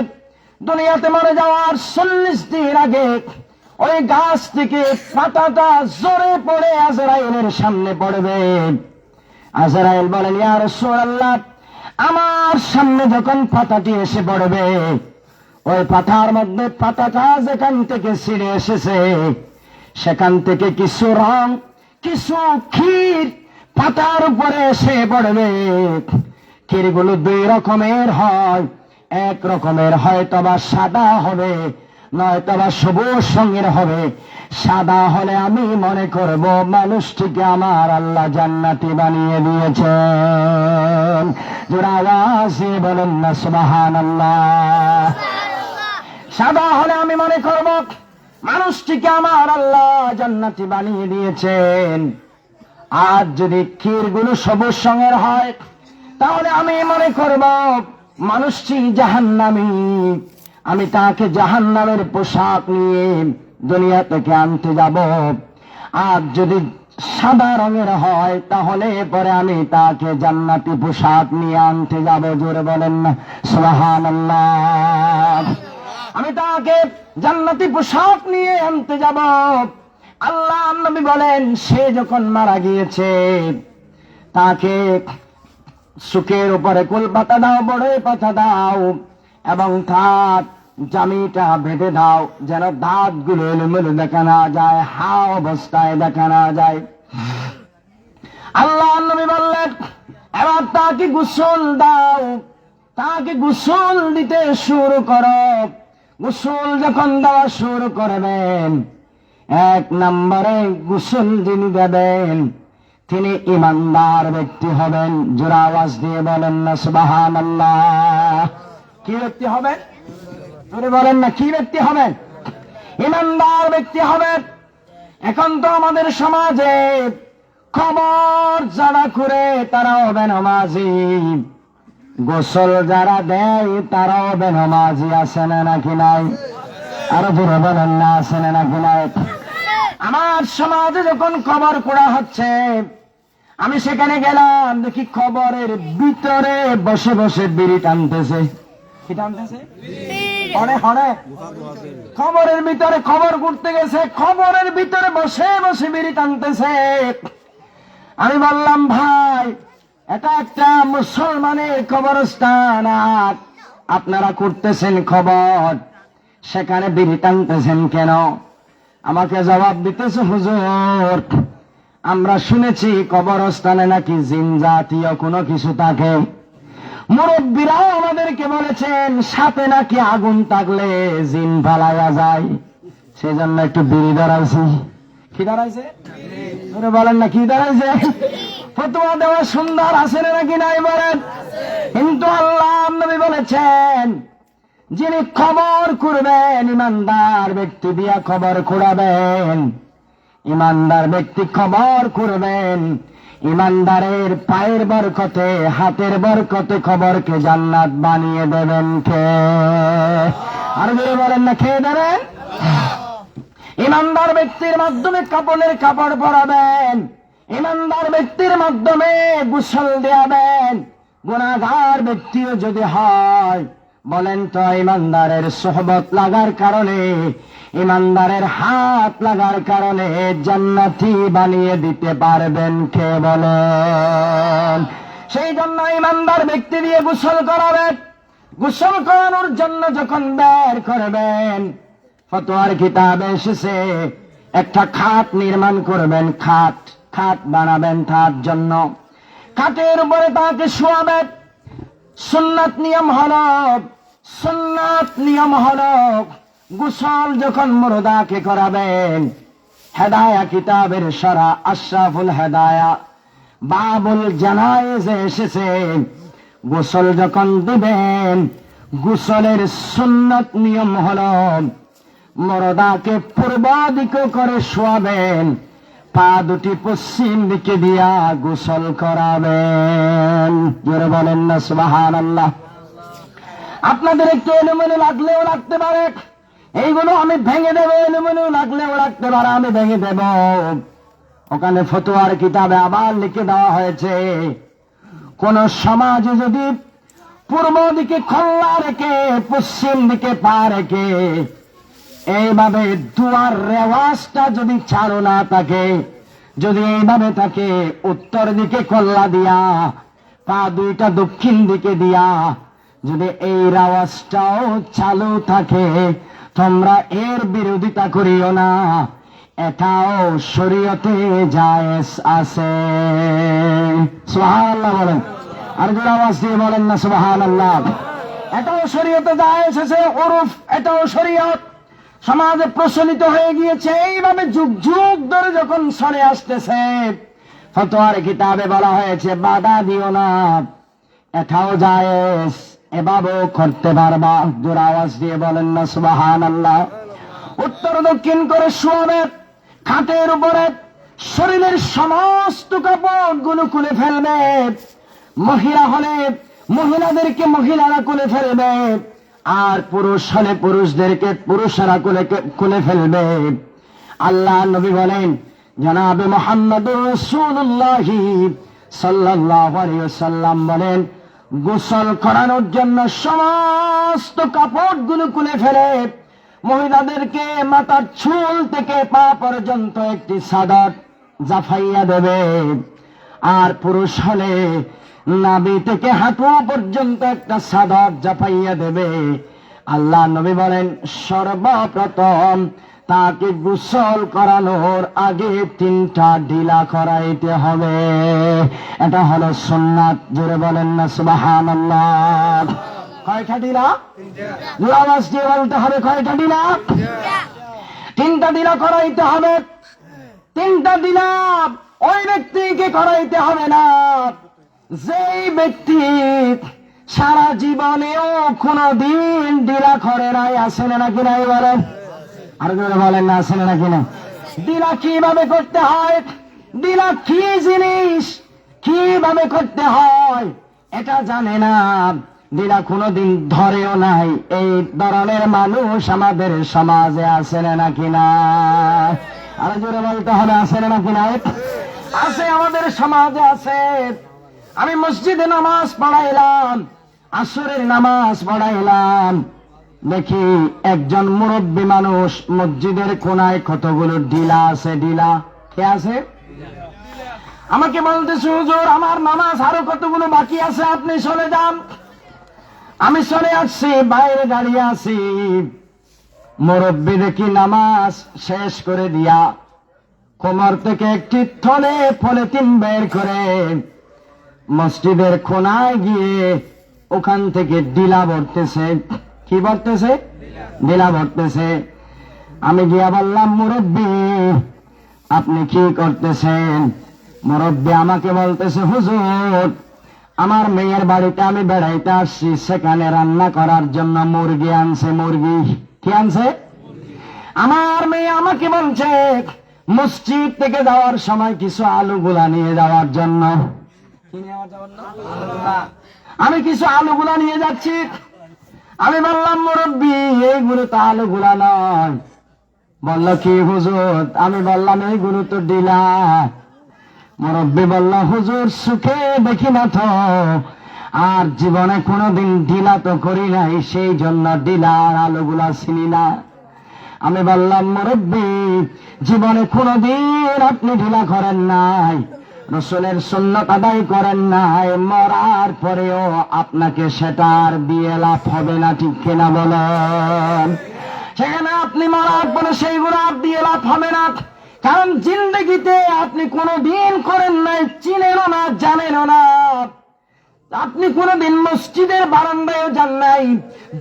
দুনিয়াতে মরে যাওয়ার 40 দিন আগে ওই গাছ থেকে পাতাটা জোরে পড়ে আজরাইলের সামনে পড়বে। আজরাইল বলেন, ইয়া রাসূলুল্লাহ, আমার সামনে যখন পাতাটি এসে পড়বে, ওই পাতার মধ্যে পাতাটা যেখান থেকে ছিঁড়ে এসেছে সেখান থেকে কিছু রং, কিছু ক্ষীর পাতার উপরে এসে পড়বে। ক্ষীরগুলো 2 রকমের হয়, এক রকমের হয়তোবা সাদা হবে, নয়তোবা সবুজ রঙের হবে। সাদা হলে আমি মনে করব মানুষটিকে আমার আল্লাহ জান্নাতি বানিয়ে দিয়েছেন। জোরে আওয়াজে বলেন না সুবহানাল্লাহ। সাদা হলে আমি মনে করব মানুষটিকে আমার আল্লাহ জান্নাতি বানিয়ে দিয়েছেন। আর যদি ক্ষীরগুলো সবুজ রঙের হয় তাহলে আমি মনে করব মানুষটি জাহান্নামী, আমি তাকে জাহান্নামের পোশাক নিয়ে দুনিয়া থেকে আনতে যাব। আর যদি সাদা রঙের হয় তাহলে পরে আমি তাকে জান্নাতি পোশাক নিয়ে আনতে যাব। জোরে বলেন না সুবহানাল্লাহ। আমি তাকে জান্নাতি পোশাক নিয়ে আনতে যাব। আল্লাহ নবী বলেন, সে যখন মারা গিয়েছে তাকে সুখের উপরে কুল পাতা দাও, বড় পাতা দাও, এবং তার জামিটা বেঁধে দাও যেন দাঁত গুলো এলোমেলো দেখা না যায়, হা অবস্থায় দেখা না যায়। আল্লাহ নবী বললেন, এবার তাকে গোসল দাও, তাকে গোসল দিতে শুরু করো। গোসল যখন দেওয়া শুরু করবেন, 1 নম্বরে গোসল যিনি দেবেন তিনি ইমানদার ব্যক্তি হবেন। জোরে আওয়াজ দিয়ে বলেন না সুবহানাল্লাহ। কি ব্যক্তি হবেন? জোরে বলেন না, কি ব্যক্তি হবেন? ইমানদার ব্যক্তি হবেন। এখন তো আমাদের সমাজে খবর যারা করে তারা হবে নামাজি, গোসল যারা দেয় তারা হবে নামাজি। আছে না নাকি নাই? আরো জোরে বলেন না, আছে না নাকি নাই? আমার সমাজে যখন খবর করা হচ্ছে, আমি সেখানে গেলাম, দেখি খবরের ভিতরে বসে বসে বিড়ি টানতেছে। কি টানতেছে? হনে হনে খবরের ভিতরে, খবর করতে গেছে, খবরের ভিতরে বসে বসে বিড়ি টানতেছে। আমি বললাম, ভাই এটা একটা মুসলমানের কবরস্থান, আর আপনারা করতেছেন খবর, সেখানে বিড়ি টানতেছেন কেন? আমাকে জবাব দিতেছে, হুজুর আমরা শুনেছি কবরস্থানে নাকি জিন জাতীয় কোনো কিছু থাকে। মুরব্বীরাও আমাদেরকে বলেছেন সাথে নাকি আগুন থাকলে জিন পালায়া যায়, সেজন্য একটু বিড়ি ধরাইছি। কি ধরাইছে? বলেন না, কি ধরাইছে? ফতোয়া দেওয়া সুন্দর আছে নাকি নাই বলেন? কিন্তু আল্লাহ নবী বলেছেন, যিনি খবর করবেন ইমানদার ব্যক্তি দিয়া খবর কুড়াবেন। ইমানদার ব্যক্তি খবর করবেন, ইমানদারের পায়ের বরকতে, হাতের বরকতে খবরকে জান্নাত বানিয়ে দেবেন কে? আর যদি বলেন না, খেয়ে দেবেন। ইমানদার ব্যক্তির মাধ্যমে কাপড়ের কাপড় পরাবেন, ইমানদার ব্যক্তির মাধ্যমে গোসল দেয়াবেন। গুনাহগার ব্যক্তিও যদি হয়, বলেন তো ইমানদারের সোহবত লাগার কারণে, ইমানদারের হাত লাগার কারণে জান্নাতি বানিয়ে দিতে পারবেন কে? বলেন। সেই জন্য ইমানদার ব্যক্তি দিয়ে গোসল করাবেন। গোসল করানোর জন্য যখন বের করবেন, ফতোয়ার কিতাবে এসেছে একটা খাট নির্মাণ করবেন, খাট বানাবেন তার জন্য। খাটের উপরে তাকে শোয়াবেন। সুন্নাত নিয়ম হলো গোসল যখন মুর্দাকে করাবেন, হেদায়া কিতাবের সরা আশরাফুল হেদায়া বাবুল জানায়েজে এসেছে, গোসল যখন দিবেন, গোসলের সুন্নত নিয়ম হলো মুর্দাকে পূর্ব দিকে করে শোয়াবেন, পা দুটি পশ্চিম দিকে দিয়া গোসল করাবেন। জোরে বলেন না সুবহানাল্লাহ। আপনাদের একটু এলোমেলো লাগলেও লাগতে পারে, এইগুলো আমি ভেঙে দেব, এলোমেলো লাগলেও লাগতে পারে, আমি ভেঙে দেব। ওখানে ফতোয়ার কিতাবে আবার লিখে দেওয়া হয়েছে, কোন সমাজে যদি পূর্ব দিকে খোলা রেখে পশ্চিম দিকে পা রেখে এইভাবে দুয়ার রেওয়াজটা যদি চালু না থাকে, যদি এইভাবে থাকে উত্তর দিকে কল্লা দিয়া পা দুইটা দক্ষিণ দিকে দিয়া যদি এই রেওয়াজটাও চালু থাকে, তোমরা এর বিরোধিতা করিও না, এটাও শরীয়তে জায়েজ আছে। সুবহানাল্লাহ বলেন, আর জোরে আওয়াজ দিয়ে বলেন না সুবহানাল্লাহ। এটাও শরীয়তে জায়েজ আছে, উরুফ, এটাও শরীয়ত সমাজে প্রচলিত হয়ে গিয়েছে। এইভাবে যুগ যুগ ধরে যখন চলে আসতেছে, ফতোয়ার কিতাবে বলা হয়েছে বাধা দিও না, এটাও জায়েজ, এভাবেও করতে পারবা। জোরে আওয়াজ দিয়ে বলেন না সুবহানাল্লাহ। উত্তর দক্ষিণ করে শোয়াবে, খাটের উপরে শরীরের সমস্ত কাপড়গুলো খুলে ফেলবে, মহিলা হলে মহিলাদেরকে মহিলারা খুলে ফেলবে, আর পুরুষ হলে পুরুষদেরকে পুরুষেরা খুলে ফেলবে। আল্লাহ নবী বলেন, জনাবে মুহাম্মদুর রাসূলুল্লাহ সাল্লাল্লাহু আলাইহি ওয়াসাল্লাম বলেন, গোসল করানোর জন্য সমস্ত কাপড়গুলো খুলে ফেলে মহিলাদেরকে মাথার চুল থেকে পা পর্যন্ত একটি চাদর জাফাইয়া দেবে, আর পুরুষ হলে নাভি থেকে হাঁটু পর্যন্ত একটা চাদর জাফাইয়া দেবে। আল্লাহ নবী বলেন, সর্বপ্রথম তাকে গোসল করানোর আগে 3টা ঢিলা করাইতে হবে। এটা হলো সুন্নাত। জোরে বলেন না সুবহানাল্লাহ। কয়টা ঢিলা? আওয়াজ দিয়ে বলতে হবে, কয়টা ঢিলা? 3টা ঢিলা করাইতে হবে। 3টা ঢিলা ওই ব্যক্তিকে করাইতে হবে না যেই ব্যক্তি সারা জীবনেও কোনদিন ঢিলা করে নাই। আসেন নাকি নাই বলেন? আর জোরে বলেন না, আসেন নাকি না? ঢিলা কিভাবে করতে হয়, ঢিলা কি জিনিস, কিভাবে করতে হয় এটা জানে না, ঢিলা কোনদিন ধরেও নাই। এই ধরনের মানুষ আমাদের সমাজে আছেন নাকি না? আর জোরে বলতে হবে, আছেন নাকি না? আছে, আমাদের সমাজে আছে। আমি মসজিদে নামাজ পড়াইলাম, আসরের নামাজ পড়াইলাম, দেখি একজন মুরব্বী মানুষ মসজিদের কোনায় কতগুলো ঢিলা আছে। ঢিলা কে আছে? আমাকে বলতেছে, হুজুর আমার নামাজ আরো কতগুলো বাকি আছে, আপনি চলে যান। আমি চলে আসছি, বাইরে দাঁড়িয়ে আছি। মুরব্বী দেখি নামাজ শেষ করে দিয়া কোমর থেকে একটি থলে পলিথিন বের করে মসজিদের কোনায় গিয়ে ওখান থেকে ঢিলা ভরতেছে। কি ভরতেছে? ঢিলা ভরতেছে। আমি গিয়া বললাম, মুরব্বী আপনি কি করতেছেন? মুরব্বী আমাকে বলতেছে, হুজুর আমার মেয়ের বাড়িতে আমি বেড়াইতে আসছি, সেখানে রান্না করার জন্য মুরগি আনছে। মুরগি কি আনছে? আমার মেয়ে আমাকে বলছে মসজিদ থেকে যাওয়ার সময় কিছু আলুগুলা নিয়ে যাওয়ার জন্য। আমি কিছু আলুগুলা নিয়ে যাচ্ছি। আমি বললাম, মুরব্বী এইগুলো তো আলুগুলা নয়। বলল, কি হুজুর? আমি বললাম, এইগুলো তো ঢিলা। মুরব্বী বলল, হুজুর সুখে দেখি না তো, আর জীবনে কোনোদিন ঢিলা তো করি নাই, সেই জন্য ঢিলা আর আলুগুলা চিনি না। আমি বললাম, মুরব্বী জীবনে কোনোদিন আপনি ঢিলা করেন নাই, রাসূলের সুন্নাত আদায় করেন নাই, মরার পরেও আপনাকে সেটার দিয়ে লাভ হবে না, ঠিক কিনা বলেন? সেখানে আপনি মরার পরে সেইগুলো দিয়ে লাভ হবে না, কারণ জিন্দগিতে আপনি কোনোদিন করেন নাই, চিনেনও না, জানেনও না। আপনি কোনদিন মসজিদের বারান্দায় যান নাই,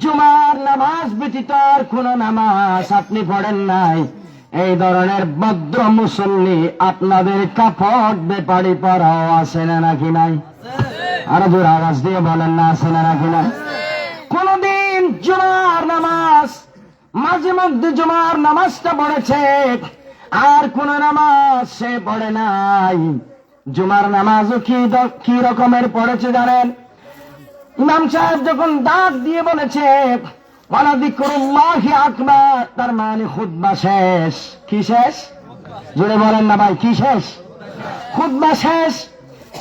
জুমার নামাজ ব্যতীত আর কোন নামাজ আপনি পড়েন নাই, এই ধরনের ভদ্র মুসল্লি আপনাদের কাপড় বেপারি পরাও আছে না নাকি নাই? আরো জোর আওয়াজ দিয়ে বলেন না, আছে না নাকি নাই? কোনদিন জুমার নামাজ, মাঝে মধ্যে জুমার নামাজটা পড়েছে, আর কোন নামাজ সে পড়ে নাই। জুমার নামাজও কি রকমের পড়েছে জানেন? ইমাম সাহেব যখন ডাক দিয়ে বলেছে ওয়ালা যিকরুল্লাহি আকবার, তার মানে খুতবা শেষ। কি শেষ? জোরে বলেন না ভাই, কি শেষ? খুতবা শেষ।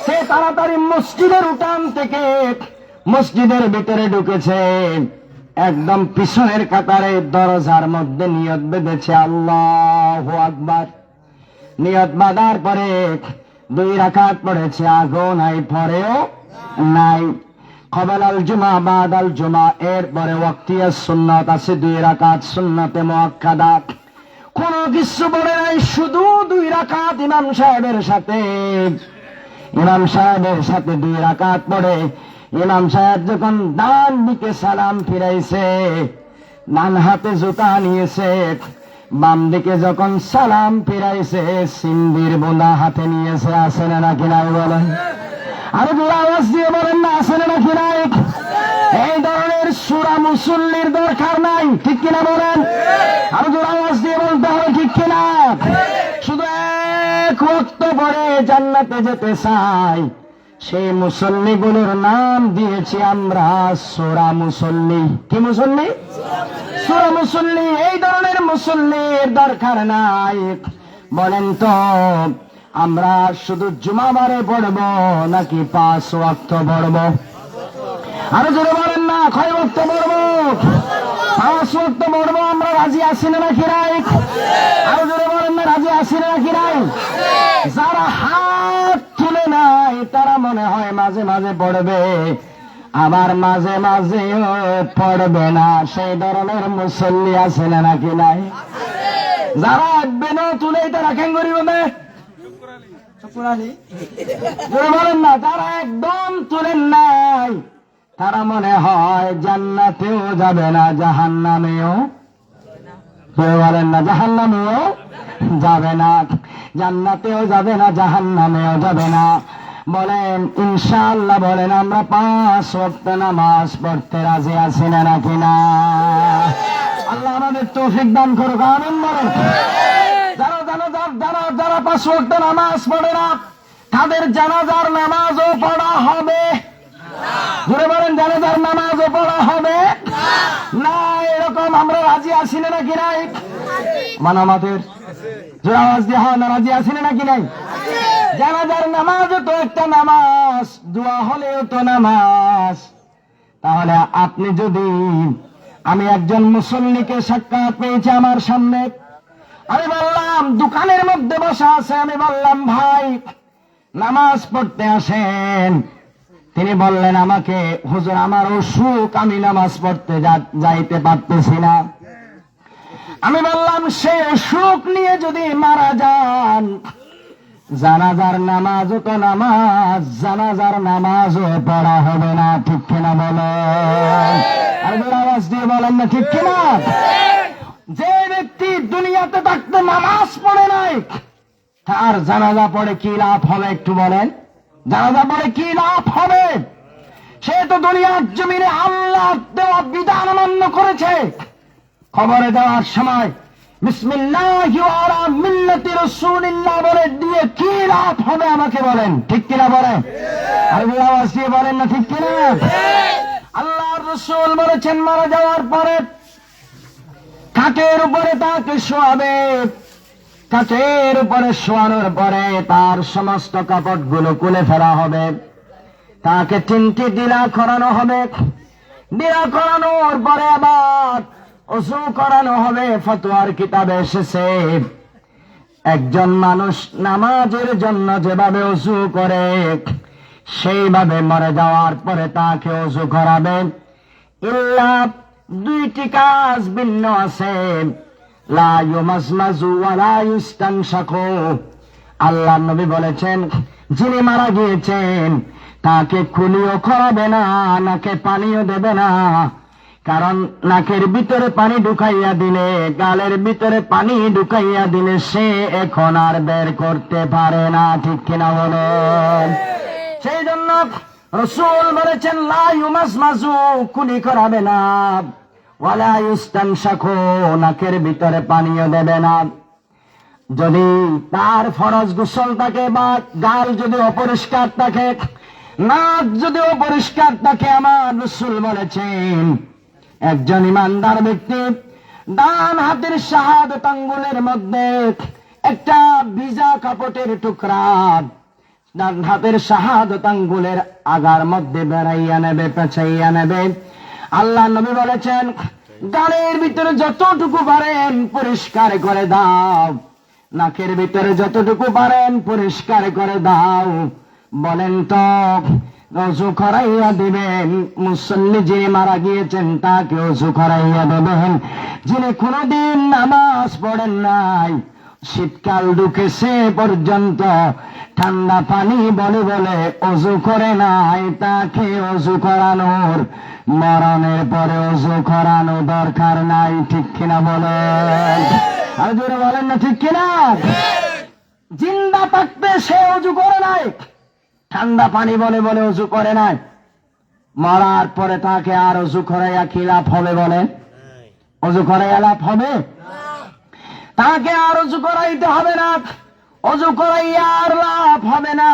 সে তাড়াতাড়ি মসজিদের উঠান থেকে মসজিদের ভিতরে ঢুকেছে, একদম পিছনের কাতারে দরজার মধ্যে নিয়ত বেঁধেছে আল্লাহু আকবার। নিয়ত বাঁধার পরে 2 রাকাত পড়েছে, আগো নাই পরেও নাই। কবলাল জুমা বাদাল জুমা, এরপরে ওয়াক্তিয়া সুন্নাত আছে 2 রাকাত, সুন্নাতে মুআক্কাদা। কোন কিছু পড়ে নাই, শুধু 2 রাকাত ইমাম সাহেবের সাথে 2 রাকাত পড়ে ইমাম সাহেব যখন ডান দিকে সালাম ফিরাইছে, ডান হাতে জুতা নিয়েছে, বাম দিকে যখন সালাম ফিরাইছে সিন্দির বোনা হাতে নিয়েছে। আছে না নাকি নাই বলেন? আরো জোরে আওয়াজ দিয়ে বলেন না, আছে না নাকি নাই? এই ধরনের সূরা মুসল্লির দরকার নাই, ঠিক কিনা বলেন? আরো জোরে আওয়াজ দিয়ে বলতে হবে, ঠিক কিনা? শুধু এক ওয়াক্ত পড়ে জান্নাতে যেতে চাই, সেই মুসল্লিগুলোর নাম দিয়েছি আমরা সূরা মুসল্লি। কি মুসল্লি? সূরা মুসল্লি। এই ধরনের মুসল্লির দরকার নাই। বলেন তো, আমরা শুধু জুমাবারে পড়ব নাকি 5 ওয়াক্ত পড়ব? আরো জোরে বলেন না, কয় ওয়াক্ত পড়ব? 5 ওয়াক্ত পড়ব। আমরা রাজি আছি না নাকি নাই? আরো জোরে বলেন না, রাজি আছি না নাকি নাই? যারা হাত তুলে নাই তারা মনে হয় মাঝে মাঝে পড়বে, আবার মাঝে মাঝে পড়বে না, সেই ধরনের মুসল্লি আছে না নাকি নাই? যারা একবেনও তুলে তারা কেন করিব না? বলেন না, যারা একদম তুলেন নাই তারা মনে হয় জান্নাতেও যাবে না, জাহান্নামেও। বলেন না, জাহান্নামেও যাবে না, জান্নাতেও যাবে না, জাহান্নামেও যাবে না। বলেন ইনশাআল্লাহ, বলেন আমরা 5 ওয়াক্ত নামাজ পড়তে রাজি আছি না নাকি না? আল্লাহ আমাদের তৌফিক দান করুক, আমিন বলেন। যারা 5 ওয়াক্ত নামাজ পড়ে না তাদের জানাজার নামাজও পড়া হবে। জোরে বলেন, জানাজার নামাজও পড়া হবে না। এরকম আমরা রাজি আছি না নাকি নাই? মানে আমাদের জোরে আওয়াজ দিয়ে হয় না, রাজি আছি না নাকি নাই? জানাজার নামাজও তো একটা নামাজ, দোয়া হলেও তো নামাজ। তাহলে আপনি যদি, আমি একজন মুসল্লিকে সাক্ষাৎ পেয়েছি আমার সামনে, আমি বললাম দোকানের মধ্যে বসা আছে, আমি বললাম ভাই নামাজ পড়তে আসেন। তিনি বললেন আমাকে, হুজুর আমার অসুখ, আমি নামাজ পড়তে যাইতে পারতেছি না। আমি বললাম সে অসুখ নিয়ে যদি মারা যান, জানাজার নামাজও তো নামাজ, জানাজার নামাজও পড়া হবে না, ঠিক কিনা বলেন? আর আওয়াজ দিয়ে বলেন না, ঠিক কিনা? যে ব্যক্তি দুনিয়াতে থাকতে নামাজ পড়ে নাই, তার জানাজা পড়ে কি লাভ হবে একটু বলেন? জানাজা পড়ে কি লাভ হবে? সে তো দুনিয়ার জমিনে আল্লাহ দেওয়া বিধান অমান্য করেছে। খবরে দেওয়ার সময় বিসমিল্লাহি ওয়া আলা মিল্লাতি রাসূলিল্লাহ বলে দিয়ে কি লাভ হবে আমাকে বলেন, ঠিক কিনা বলেন? আর আওয়াজ দিয়ে বলেন না, ঠিক কিনা? আল্লাহর রাসূল বলেছেন মারা যাওয়ার পরে খাটের উপরে তাকে শোয়াবে, কাঠের উপরে শোয়ানোর পরে তার সমস্ত কাপড়গুলো খুলে ফেলা হবে, তাকে 3টি ডিলা করানো হবে, ডিলা করানোর পরে আবার ওযু করানো হবে। ফতোয়ার কিতাবে এসেছে একজন মানুষ নামাজের জন্য যেভাবে ওযু করে সেইভাবে মরে যাওয়ার পরে তাকে ওযু করাবে। ইল্লা 2টি কাজ ভিন্ন আছে, লা ইউমাজমাজু ওয়া লা ইস্তানশাকু। আল্লাহর নবী বলেছেন যিনি মারা গিয়েছেন তাকে খুলিও করাবে না, নাকে পানিও দেবে না। কারণ নাকের ভিতরে পানি ঢুকাইয়া দিলে, গালের ভিতরে পানি ঢুকাইয়া দিলে সে এখন আর বের করতে পারে না। ঠিক কিনা বলেন? সেই জন্য রাসূল বলেছেন, লা ইউমাসমাসু, কুলি করাবে না, ওয়ালা ইউস্তানশাকু, নাকের ভিতরে পানিও দেবে না। যদি তার ফরজ গোসল থাকে বা গাল যদি অপরিষ্কার থাকে, নাক যদি অপরিষ্কার থাকে, আমার রাসূল বলেছেন একজন ইমানদার ব্যক্তি ডান হাতের শাহাদাত আঙ্গুলের মধ্যে একটা ভিজা কাপড়ের টুকরা ডান হাতের শাহাদাত আঙ্গুলের আগার মধ্যে বেড়াইয়া নেবে, পেঁচাইয়া নেবে। আল্লাহ নবী বলেছেন, গালের ভিতরে যতটুকু পারেন পরিষ্কার করে দাও, নাকের ভিতরে যতটুকু পারেন পরিষ্কার করে দাও। বলেন তো ওযু করাইয়া দিবেন? মুসল্লি যিনি মারা গিয়েছেন তাকে ওযু করাইয়া দেবেন। যিনি কোনদিন নামাজ পড়েন নাই, শীতকাল ঢুকেছে পর্যন্ত ঠান্ডা পানি বলে বলে ওযু করে নাই, তাকে ওযু করানোর, মরণের পরে ওযু করানো দরকার নাই। ঠিক কিনা বলেন? আর জোরে বলেন না ঠিক কিনা? জিন্দা থাকতে সে ওযু করে নাই, ঠান্ডা পানি বলে বলে ওযু করে নাই, মরার পরে তাকে আর ওযু করাইয়া কি লাভ হবে? বলে ওযু করাইয়া লাভ হবে? তাকে আর ওযু করাইতে হবে না, ওযু করাইয়া আর লাভ হবে না।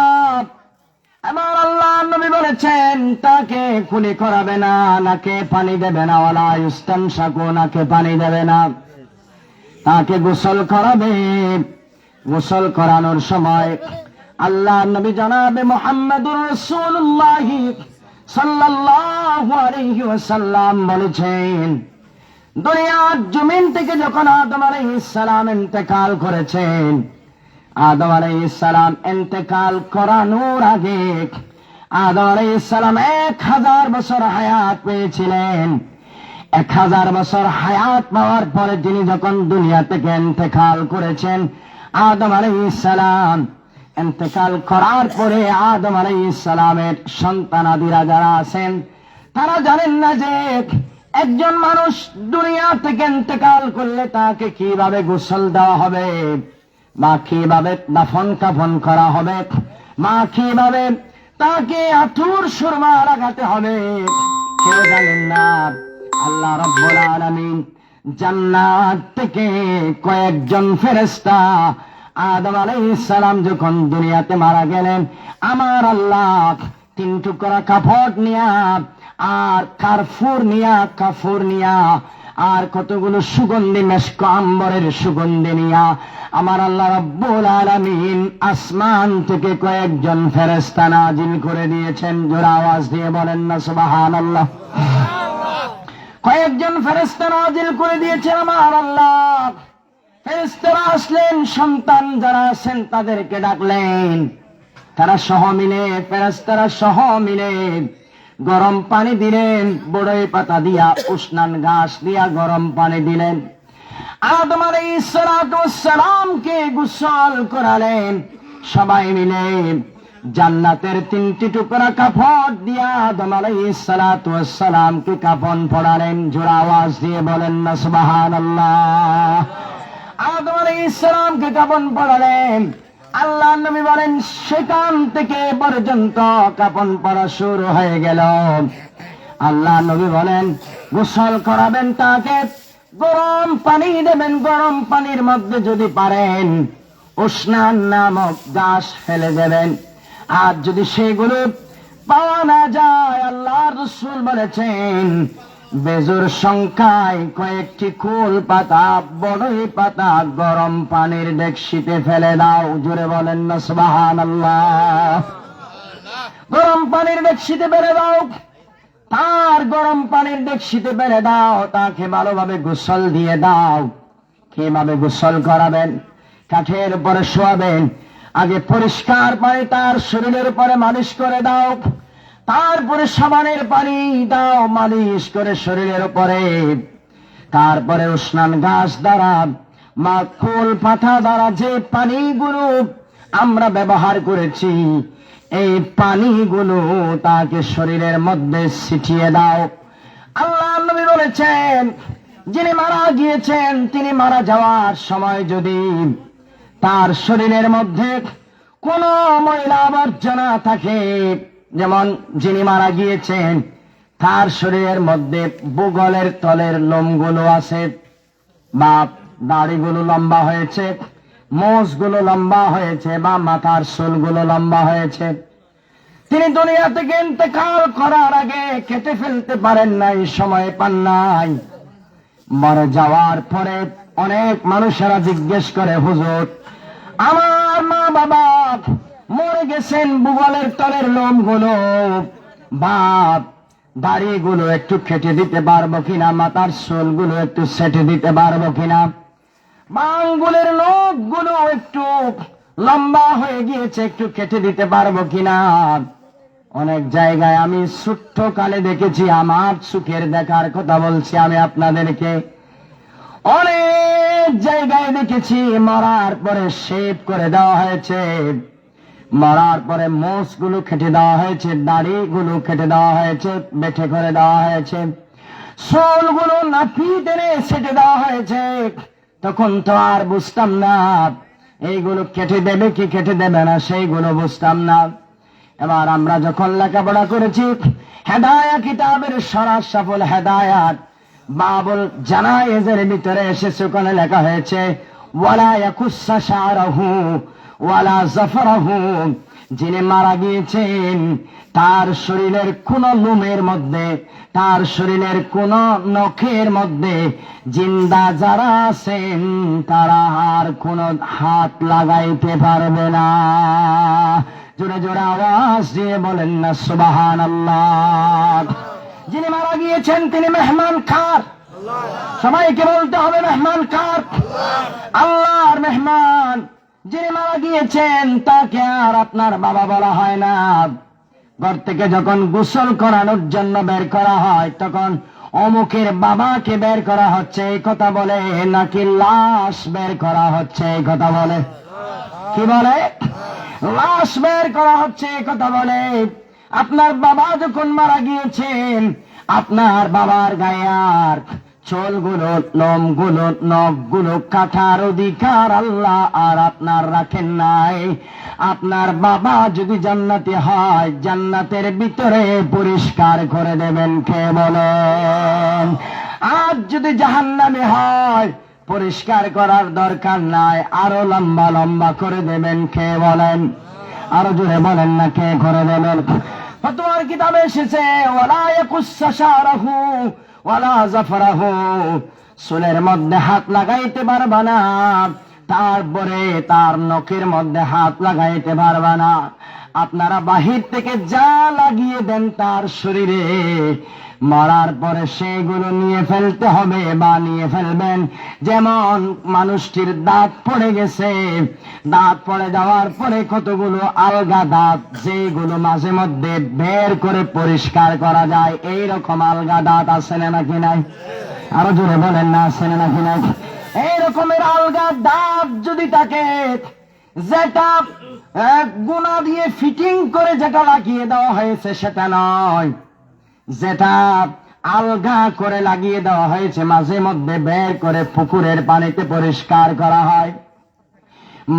আমার আল্লাহ নবী বলেছেন, তাকে কুলি করাবে না, নাকে পানি দেবে না, ওয়ালা ইউস্তানশাকু, নাকে পানি দেবে না। তাকে গোসল করাবে। গোসল করানোর সময় আল্লাহ নবী জনাবে মুহাম্মদুর রাসূলুল্লাহ সাল্লাল্লাহু আলাইহি ওয়াসাল্লাম বলেছেন, দুনিয়ার জমিন থেকে যখন আদম আলাইহিস সালাম ইন্তেকাল করেছেন, আদম আলাইহিস সালাম ইন্তেকাল করানোর আগে আদম আলাইহিস সালাম 1000 বছর হায়াত পেয়েছিলেন। 1000 বছর হায়াত পাওয়ার পরে তিনি যখন দুনিয়া থেকে ইন্তেকাল করেছেন, আদম আলাইহিস সালাম ইন্তেকাল করার পরে আদম আলাইহিস সালামের সন্তানাদিরা যারা আছেন তারা জানেন না যে একজন মানুষ দুনিয়া থেকে ইন্তেকাল করলে তাকে কিভাবে গোসল দেওয়া হবে, বা কিভাবে দাফন কাফন করা হবে, বা কিভাবে তাকে আঁতুর সুরমা লাগাতে হবে, কেউ জানেন না। আল্লাহ রাব্বুল আলামিন জান্নাত থেকে কয়েকজন ফেরেশতা আদম আলাইহিস সালাম যখন দুনিয়াতে মারা গেলেন, আমার আল্লাহ 3 টুকরা কাপড় নিয়া আর কাফুর নিয়া আর কতগুলো সুগন্ধি মেশক আম্বরের সুগন্ধি নিয়া আমার আল্লাহ রাব্বুল আলামিন আসমান থেকে কয়েকজন ফেরেশতা নাজিল করে দিয়েছেন। জোরে আওয়াজ দিয়ে বলেন না সুবহানাল্লাহ। কয়েকজন ফেরেশতা নাজিল করে দিয়েছেন আমার আল্লাহ। ফেরেশতারা আসলেন, সন্তান যারা আছেন তাদেরকে ডাকলেন, তারা সহ মিলে, ফেরেশতারা সহ মিলে গরম পানি দিলেন, বড়ই পাতা দিয়া, উষ্ণান ঘাস দিয়া গরম পানি দিলেন। আদম আলাইহিস সালাতু ওয়াস সালামকে গোসল করালেন। সবাই মিলে জান্নাতের 3টি টুকরা কাপড় দিয়া আদম আলাইহিস সালাতু ওয়াস সালামকে কাফন পরালেন। জোরে আওয়াজ দিয়ে বলেন না সুবহানাল্লাহ। আদম আলাইহিস সালামকে কাফন পরালেন। আল্লাহ নবী বলেন, সেখান থেকে পর্যন্ত কাফন পরা শুরু হয়ে গেল। আল্লাহ নবী বলেন, গোসল করাবেন, তাকে গরম পানি দেবেন, গরম পানির মধ্যে যদি পারেন উষ্ণান নামক ঘাস ফেলে দেবেন। আর যদি সেগুলো পাওয়া না যায়, আল্লাহ রাসূল বলেছেন বেজুর সংখ্যায় কয়েকটি কুল পাতা, বড়ই পাতা গরম পানির ডেকসিতে ফেলে দাও। জোরে বলেন না সুবহানাল্লাহ। গরম পানির ডেকসিতে ফেলে দাও, তার গরম পানির ডেকসিতে ফেলে দাও, তাকে ভালোভাবে গোসল দিয়ে দাও। কিভাবে গোসল করাবেন? কাঠের উপরে শোয়াবেন, আগে পরিষ্কার পানি তার শরীরের উপরে মালিশ করে দাও, তারপরে সাবানের পানি দাও মালিশ করে শরীরের উপরে, তারপরে উষ্ণান ঘাস দ্বারা, মাকুল পাতা দ্বারা যে পানিগুলো আমরা ব্যবহার করেছি এই পানিগুলো তাকে শরীরের মধ্যে ছিটিয়ে দাও। আল্লাহ নবী বলেছেন, যিনি মারা গিয়েছেন তিনি মারা যাওয়ার সময় যদি তার শরীরের মধ্যে কোন ময়লা আবর্জনা থাকে, যেমন যিনি মারা গিয়েছেন তার শরীরের মধ্যে বুগলের তলের লোমগুলো আছে, বা দাড়িগুলো লম্বা হয়েছে, মোষগুলো লম্বা হয়েছে, বা মাথার চুলগুলো লম্বা হয়েছে, তিনি দুনিয়া থেকে ইন্তেকাল করার আগে কেটে ফেলতে পারেন নাই, সময় পান নাই। মরে যাওয়ার পরে অনেক মানুষেরা জিজ্ঞেস করে, হুজুর আমার মা বাবা মরে গেছেন, বুগলের তলের লোমগুলো বা দাড়িগুলো একটু কেটে দিতে পারবো কিনা, মাথার চুলগুলো একটু সেটে দিতে পারবো কিনা, বা আঙ্গুলের নখগুলো একটু লম্বা হয়ে গিয়েছে একটু কেটে দিতে পারবো কিনা। অনেক জায়গায় আমি ছোট্ট কালে দেখেছি, আমার চোখের দেখার কথা বলছি আমি আপনাদেরকে, অনেক জায়গায় দেখেছি মরার পরে শেভ করে দেওয়া হয়েছে, মরার পরে মোষগুলো কেটে দেওয়া হয়েছে, দাড়িগুলো কেটে দেওয়া হয়েছে, বেঠে করে দেওয়া হয়েছে, চুলগুলো নাপি টেনে সেটে দেওয়া হয়েছে। তখন তো আর বুঝতাম না এইগুলো কেটে দেবে কি কেটে দেবে না, সেইগুলো বুঝতাম না। এবার আমরা যখন লেখাপড়া করেছি, হেদায়া কিতাবের সরাস সফল হেদায়াত বাবুল জানায়েজের ভিতরে এসেছে, ওখানে লেখা হয়েছে ওয়ালা ইয়াকুসসা শারাহু ওয়ালা জাফরাহু, যিনি মারা গিয়েছেন তার শরীরের কোন লোমের মধ্যে, তার শরীরের কোন নখের মধ্যে জিন্দা যারা আছেন তারা আর কোন হাত লাগাইতে পারবে না। জোরে জোরে আওয়াজ দিয়ে বলেন না সুবহানাল্লাহ। যিনি মারা গিয়েছেন তিনি মেহমান কার? সবাইকে বলতে হবে মেহমান কার? আল্লাহর মেহমান। যিনি মারা গিয়েছেন তাকে আর আপনার বাবা বলা হয় না। ঘর থেকে যখন গোসল করানোর জন্য বের করা হয় তখন অমুকের বাবাকে বের করা হচ্ছে এই কথা বলে, নাকি লাশ বের করা হচ্ছে এই কথা বলে? কি বলে? লাশ বের করা হচ্ছে এই কথা বলে। আপনার বাবা যখন মারা গিয়েছেন আপনার বাবার গায়ে আর চুলগুলো, লোমগুলো, নখগুলো কাটার অধিকার আল্লাহ আর আপনার রাখেন নাই। আপনার বাবা যদি জান্নাতি হয় জান্নাতের ভিতরে পরিষ্কার করে দেবেন কে বলেন? আর যদি জাহান্নামে হয় পরিষ্কার করার দরকার নাই, আরো লম্বা লম্বা করে দেবেন কে বলেন? আরো জোরে বলেন না কে করে দেবেন? ফতোয়ার কিতাবে এসেছে ওয়ালা ইয়াকুসসা শারাহু ওয়ালা জাফরাহু, চুলের মধ্যে হাত লাগাইতে পারবা না, তারপরে তার নখের মধ্যে হাত লাগাইতে পারবা না। আপনারা বাহির থেকে যা লাগিয়ে দেন তার শরীরে, মরার পরে সেগুলো নিয়ে ফেলতে হবে বা নিয়ে ফেলবেন। যেমন মানুষটির দাঁত পড়ে গেছে, দাঁত পড়ে যাওয়ার পরে কতগুলো আলগা দাঁত যেগুলো মাঝে মধ্যে বের করে পরিষ্কার করা যায়, এই রকম আলগা দাঁত আছে না নাকি নাই? আরো জোরে বলেন না আছে না নাকি নাই? এই রকমের আলগা দাঁত যদি থাকে, যেটা গুণা দিয়ে ফিটিং করে যেটা লাগিয়ে দেওয়া হয়েছে সেটা নয়, যেটা আলগা করে লাগিয়ে দেওয়া হয়েছে মাঝে মধ্যে বের করে পুকুরের পানিতে পরিষ্কার করা হয়।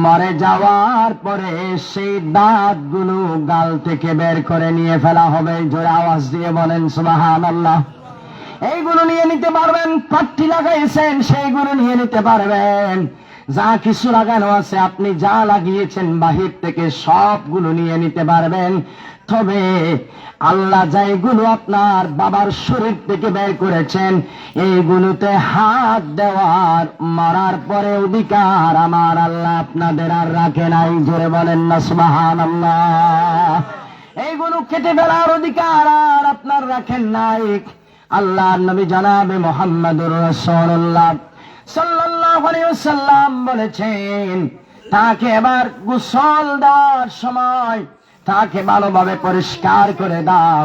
মরে যাওয়ার পরে সেই দাঁতগুলো গাল থেকে বের করে নিয়ে ফেলা হবে। জোরে আওয়াজ দিয়ে বলেন সুবহানাল্লাহ। এইগুলো নিয়ে নিতে পারবেন। পাট্টি লাগাইছেন সেইগুলো নিয়ে নিতে পারবেন। যা কিছু লাগানো আছে আপনি যা লাগিয়েছেন বাহির থেকে সবগুলো নিয়ে নিতে পারবেন। তবে আল্লাহ যেগুলো আপনার বাবার শরীর থেকে বের করেছেন এইগুলোতে হাত দেওয়ার মরার পরে অধিকার আমার আল্লাহ আপনাদের আর রাখে নাই। জোরে বলেন না সুবহানাল্লাহ। এইগুলো কেটে ফেলার অধিকার আর আপনার রাখেন নাই। আল্লাহর নবী জনাবে মুহাম্মদুর রাসূলুল্লাহ সাল্লাল্লাহু আলাইহি ওয়াসাল্লাম বলেছেন, তাকে এবার গোসল দেওয়ার সময় তাকে ভালোভাবে পরিষ্কার করে দাও,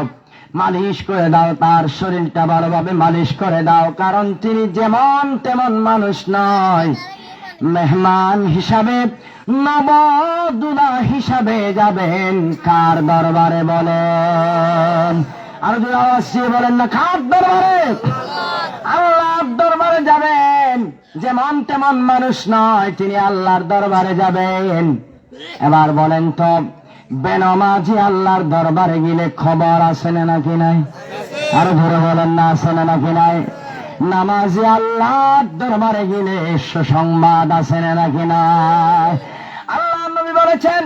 মালিশ করে দাও, তার শরীরটা ভালোভাবে মালিশ করে দাও। কারণ তিনি যেমন তেমন মানুষ নয়, মেহমান হিসাবে, নবদুলা হিসাবে যাবেন কার দরবারে বলেন? আর যদি আওয়াজ দিয়ে বলেন না, কার দরবারে? আল্লাহর দরবারে যাবেন। যেমন তেমন মানুষ নয়, তিনি আল্লাহর দরবারে যাবেন। এবার বলেন তো, বেনামাজি আল্লাহর দরবারে গেলে খবর আছে না নাকি নাই? আরো ধরে বলেন না, আছে না নাকি নাই? নামাজি আল্লাহর দরবারে গেলে সুসংবাদ আছে না নাকি নাই? আল্লাহ নবী বলেছেন,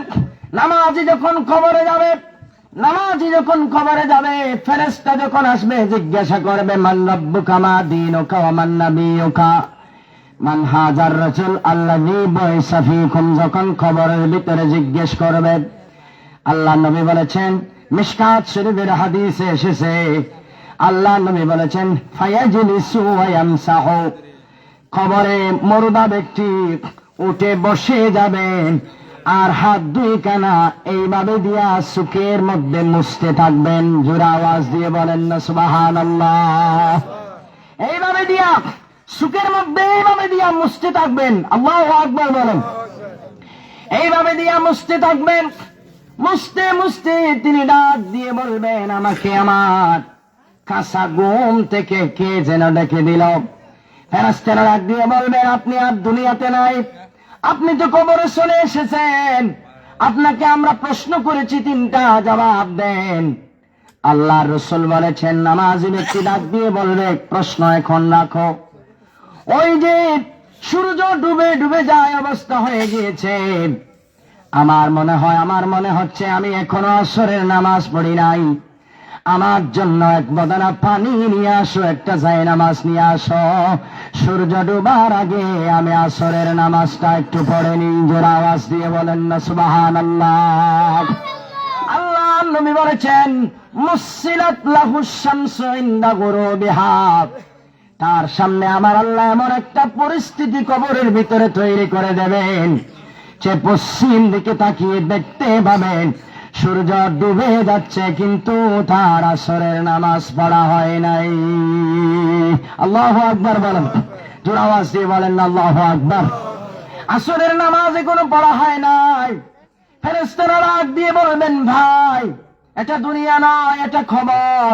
নামাজি যখন কবরে যাবে, নামাজি যখন কবরে যাবে, ফেরেশতা যখন আসবে জিজ্ঞাসা করবে, মান রাব্বুকা মা দীনুকা ওয়া মান নাবিয়ুকা মান হাজার রাসূল আল্লাযী বুইসা ফীকুম। যখন কবরের ভিতরে জিজ্ঞেস করবে, আল্লাহ নবী বলেছেন, মিশকাত শরীফের হাদিসে এসেছে, আল্লাহ নবী বলেছেন, ফায়াজলিসু ওয়া ইয়ামসাহু। কবরে মুর্দা ব্যক্তি উঠে বসে যাবেন আর হাত দুই কানা এইভাবে দিয়া সুকের মধ্যে মুছতে থাকবেন। জোরে আওয়াজ দিয়ে বলেন না সুবহানাল্লাহ। এইভাবে দিয়া সুকের মধ্যে এইভাবে দিয়া মুছতে থাকবেন। আল্লাহু আকবার বলেন। এইভাবে দিয়া মুছতে থাকবেন। মুছতে মুছতে তিনি ডাক দিয়ে বলবেন, আমাকে আমার কাঁচা ঘুম থেকে কে যেন ডেকে দিল। ফেরেশতারা ডাক দিয়ে বলবেন, আপনি আর দুনিয়াতে নাই, আপনি তো কবরে চলে এসেছেন, আপনাকে আমরা প্রশ্ন করেছি, তিনটা জবাব দেন। আল্লাহর রাসূল বলেছেন, নামাজি ব্যক্তি ডাক দিয়ে বলবে, প্রশ্ন এখন রাখো। ওই যে সূর্য ডুবে ডুবে যায় অবস্থা হয়ে গিয়েছে, আমার মনে হচ্ছে আমি এখনো আসরের নামাজ পড়ি নাই। আমার জন্য এক বদনা পানি নিয়ে আসো, একটা জায়নামাজ নিয়ে আসো। সূর্য ডুবার আগে আমি আসরের নামাজটা একটু পড়ে নিই। জোরে আওয়াজ দিয়ে বলেন না সুবহানাল্লাহ। আল্লাহ নবী বলেছেন, মুসিলাত লাহুশ শামসু ইনদা গুরুবিহা। তার সামনে আমার আল্লাহ এমন একটা পরিস্থিতি কবরের ভিতরে তৈরি করে দেবেন, সে পশ্চিম দিকে তাকিয়ে দেখতে পাবেন সূর্য ডুবে যাচ্ছে, কিন্তু তার আসরের নামাজ পড়া হয় নাই। আল্লাহু আকবার বলেন। জোরে আওয়াজ দিয়ে বলেন না আল্লাহু আকবার। আসরের নামাজ এখনো পড়া হয় নাই। ফেরেশতারা ডাক দিয়ে বলবেন, ভাই এটা দুনিয়া নয়, এটা খবর।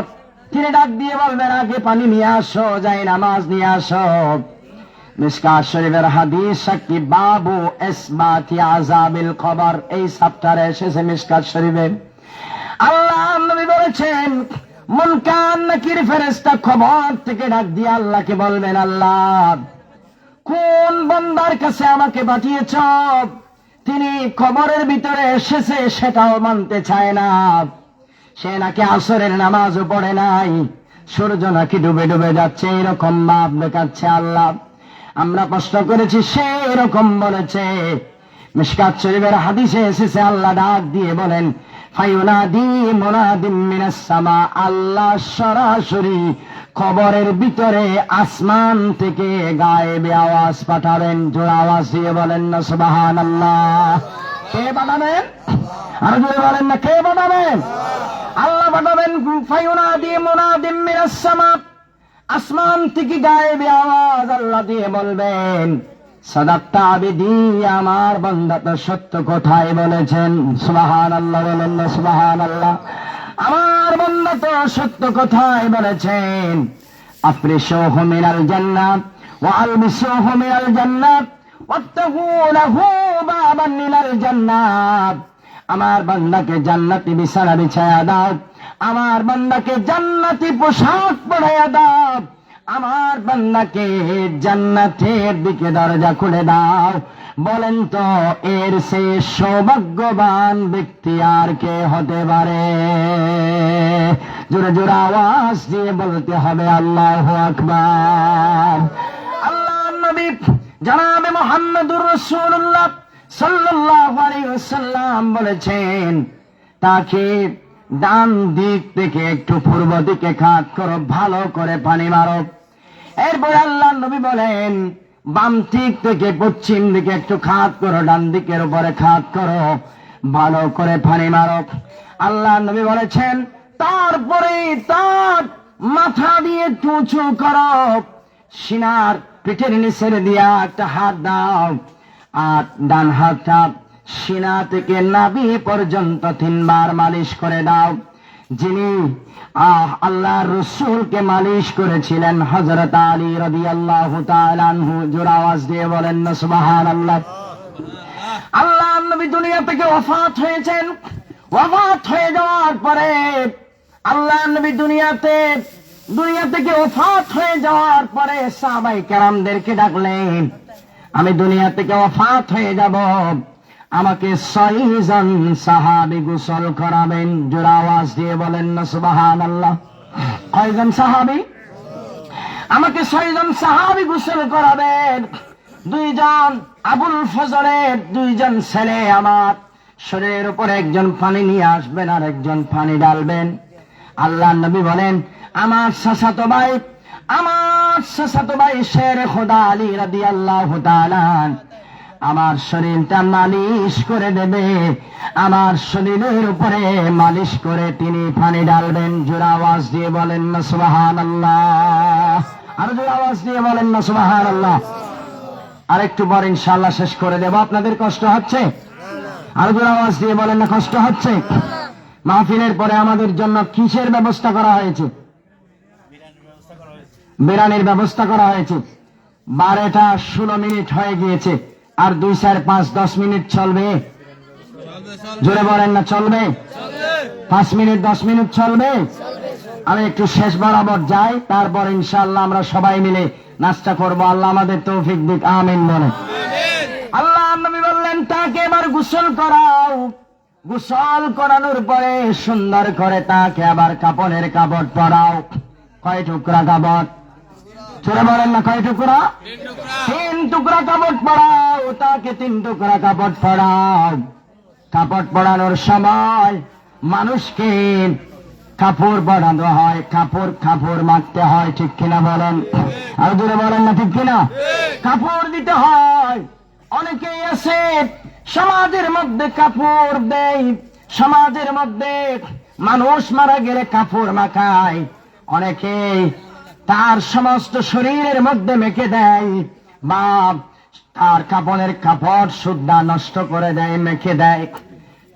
তিনি ডাক দিয়ে বলবেন, আগে পানি নিয়ে আসো, যাই নামাজ নিয়ে আসো। মিশকাত শরীফের হাদিস সাক্ষী, বাবু ইসবাতি আযাবিল কবর, এই চ্যাপ্টারে এসেছে মিশকাত শরীফে। আল্লাহ নবী বলেছেন, মুনকার নাকির ফেরেশতা খবর থেকে ডাক দিয়ে আল্লাহকে বলবেন, আল্লাহ কোন বান্দার কাছে আমাকে পাঠিয়েছ, তিনি কবরের ভিতরে এসেছে সেটাও মানতে চায় না, সে নাকি আসরের নামাজও পড়ে নাই, সূর্য নাকি ডুবে ডুবে যাচ্ছে, এরকম ভাব দেখাচ্ছে। আল্লাহ আমরা প্রশ্ন করেছি, সে এরকম বলেছে। মিশকাত শরীফের হাদিসে এসেছে, আল্লাহ ডাক দিয়ে বলেন, ফায়ুনাদি মুনাদিম মিনাস সামা। আল্লাহ সরাসরি কবরের ভিতরে আসমান থেকে গায়েবে আওয়াজ পাঠাবেন। জোরে আওয়াজ দিয়ে বলেন না সুবহানাল্লাহ। কে পাঠাবেন? আর জোরে বলেন না, কে পাঠাবেন? আল্লাহ পাঠাবেন। ফায়ুনাদি মুনাদিম মিনাস সামা, আসমান থেকে গায়েবে আওয়াজ আল্লাহ দিয়ে বলবেন, সাদাক্তা আবিদি, আমার বান্দা তো সত্য কথাই বলেছেন। সুবহানাল্লাহ বলেন না সুবহানাল্লাহ। আমার বান্দা তো সত্য কথাই বলেছেন। আফরিশুহু মিনাল জান্নাত ওয়া আলবিসুহু মিনাল জান্নাত ওয়াত্তাকু লাহু বাবান মিনাল জান্নাত। আমার বান্দাকে জান্নাতি বিছানা বিছায়া দাও, আমার বান্দাকে জান্নাতি পোশাক পরাইয়া দাও, আমার বান্দাকে জান্নাতের দিকে দরজা খুলে দাও। বলেন তো এর সে সৌভাগ্যবান ব্যক্তি আর কে হতে পারে? জোরে জোরে আওয়াজ দিয়ে বলতে হবে আল্লাহু আকবার। আল্লাহর নবী জনাবে মুহাম্মদুর রাসূলুল্লাহ সাল্লাল্লাহু আলাইহি ওয়াসাল্লাম বলেছেন, তাকে ডান দিক থেকে একটু পূর্ব দিকে খাত করো, ভালো করে পানি মারো। এরপর আল্লাহ নবী বলেন, বাম দিক থেকে পশ্চিম দিকে একটু খাত করো, ডান দিকের উপরে খাত করো, ভালো করে পানি মারো। আল্লাহ নবী বলেছেন, তারপরে তার মাথা দিয়ে একটু উঁচু করো, সিনার পিঠের নিচে দিয়া একটা হাত দাও, আর ডান হাতটা সিনা থেকে নাভি পর্যন্ত 3 বার মালিশ করে দাও। যিনি আল্লাহর রাসূলকে মালিশ করেছিলেন হযরত আলী রাদিয়াল্লাহু তাআলা আনহু, জোরে আওয়াজ দিয়ে বলেন না সুবহানাল্লাহ। আল্লাহর নবী দুনিয়া থেকে ওফাত হয়েছেন। ওফাত হয়ে যাওয়ার পরে আল্লাহর নবী দুনিয়া থেকে ওফাত হয়ে যাওয়ার পরে সাহাবায়ে কেরামদেরকে ডাকলেন, আমি দুনিয়া থেকে ওফাত হয়ে যাব, আমাকে 6 জন সাহাবী গোসল করাবেন। জোরে আওয়াজ দিয়ে বলেন না সুবহানাল্লাহ। কয়জন সাহাবী? আমাকে 6 জন সাহাবী গোসল করাবেন। 2 জন আবুল ফজরের 2 জন ছেলে আমার শরীরের উপরে একজন পানি নিয়ে আসবেন আর একজন পানি ঢালবেন। আল্লাহর নবী বলেন, আমার চাচাতো ভাই শের খোদা আলী রাদিয়াল্লাহু তাআলা আমার শরীরটা মালিশ করে দেবে, আমার শরীরের উপরে মালিশ করে তিনি পানি ঢালবেন। জোরে আওয়াজ দিয়ে বলেন না সুবহানাল্লাহ। আর জোরে আওয়াজ দিয়ে বলেন না সুবহানাল্লাহ। আরেকটু পর ইনশাআল্লাহ শেষ করে দেব। আপনাদের কষ্ট হচ্ছে? আর জোরে আওয়াজ দিয়ে বলেন না কষ্ট হচ্ছে? মাহফিলের পরে আমাদের জন্য কিসের ব্যবস্থা করা হয়েছে? বিরানির ব্যবস্থা করা হয়েছে। 12টা 16 মিনিট হয়ে গিয়েছে, আর 2, 4, 5, 10 মিনিট চলবে। জোরে বলেন না চলবে? 5 মিনিট 10 মিনিট চলবে। আমি একটু শেষ বরাবর যাই, তারপর ইনশাআল্লাহ আমরা সবাই মিলে নাস্তা করব। আল্লাহ আমাদের তৌফিক দিক, আমিন বলেন। আল্লাহ নবী বললেন, তাকে এবার গোসল করাও। গোসল করানোর পরে সুন্দর করে তাকে আবার কাপড়ের কাপড় পরাও। কয় টুকরা কাপড়? জোরে বলেন না কয় টুকরা? 3 টুকরা কাপড় পরাও। তাকে 3 টুকরা কাপড় পরাও। কাপড় পরানোর সময় মানুষকে কাপড় পরানো হয়, কাপড় মাখতে হয়, ঠিক কিনা বলেন? আর জোরে বলেন না ঠিক কিনা? কাপড় দিতে হয়। অনেকেই আছে সমাজের মধ্যে কাপড় দেয়, সমাজের মধ্যে মানুষ মারা গেলে কাপড় মাখায়, অনেকেই তার সমস্ত শরীরের মধ্যে মেখে দেয়, বা তার কাপড়ের কাপড় সুদ্ধা নষ্ট করে দেয়, মেখে দেয়।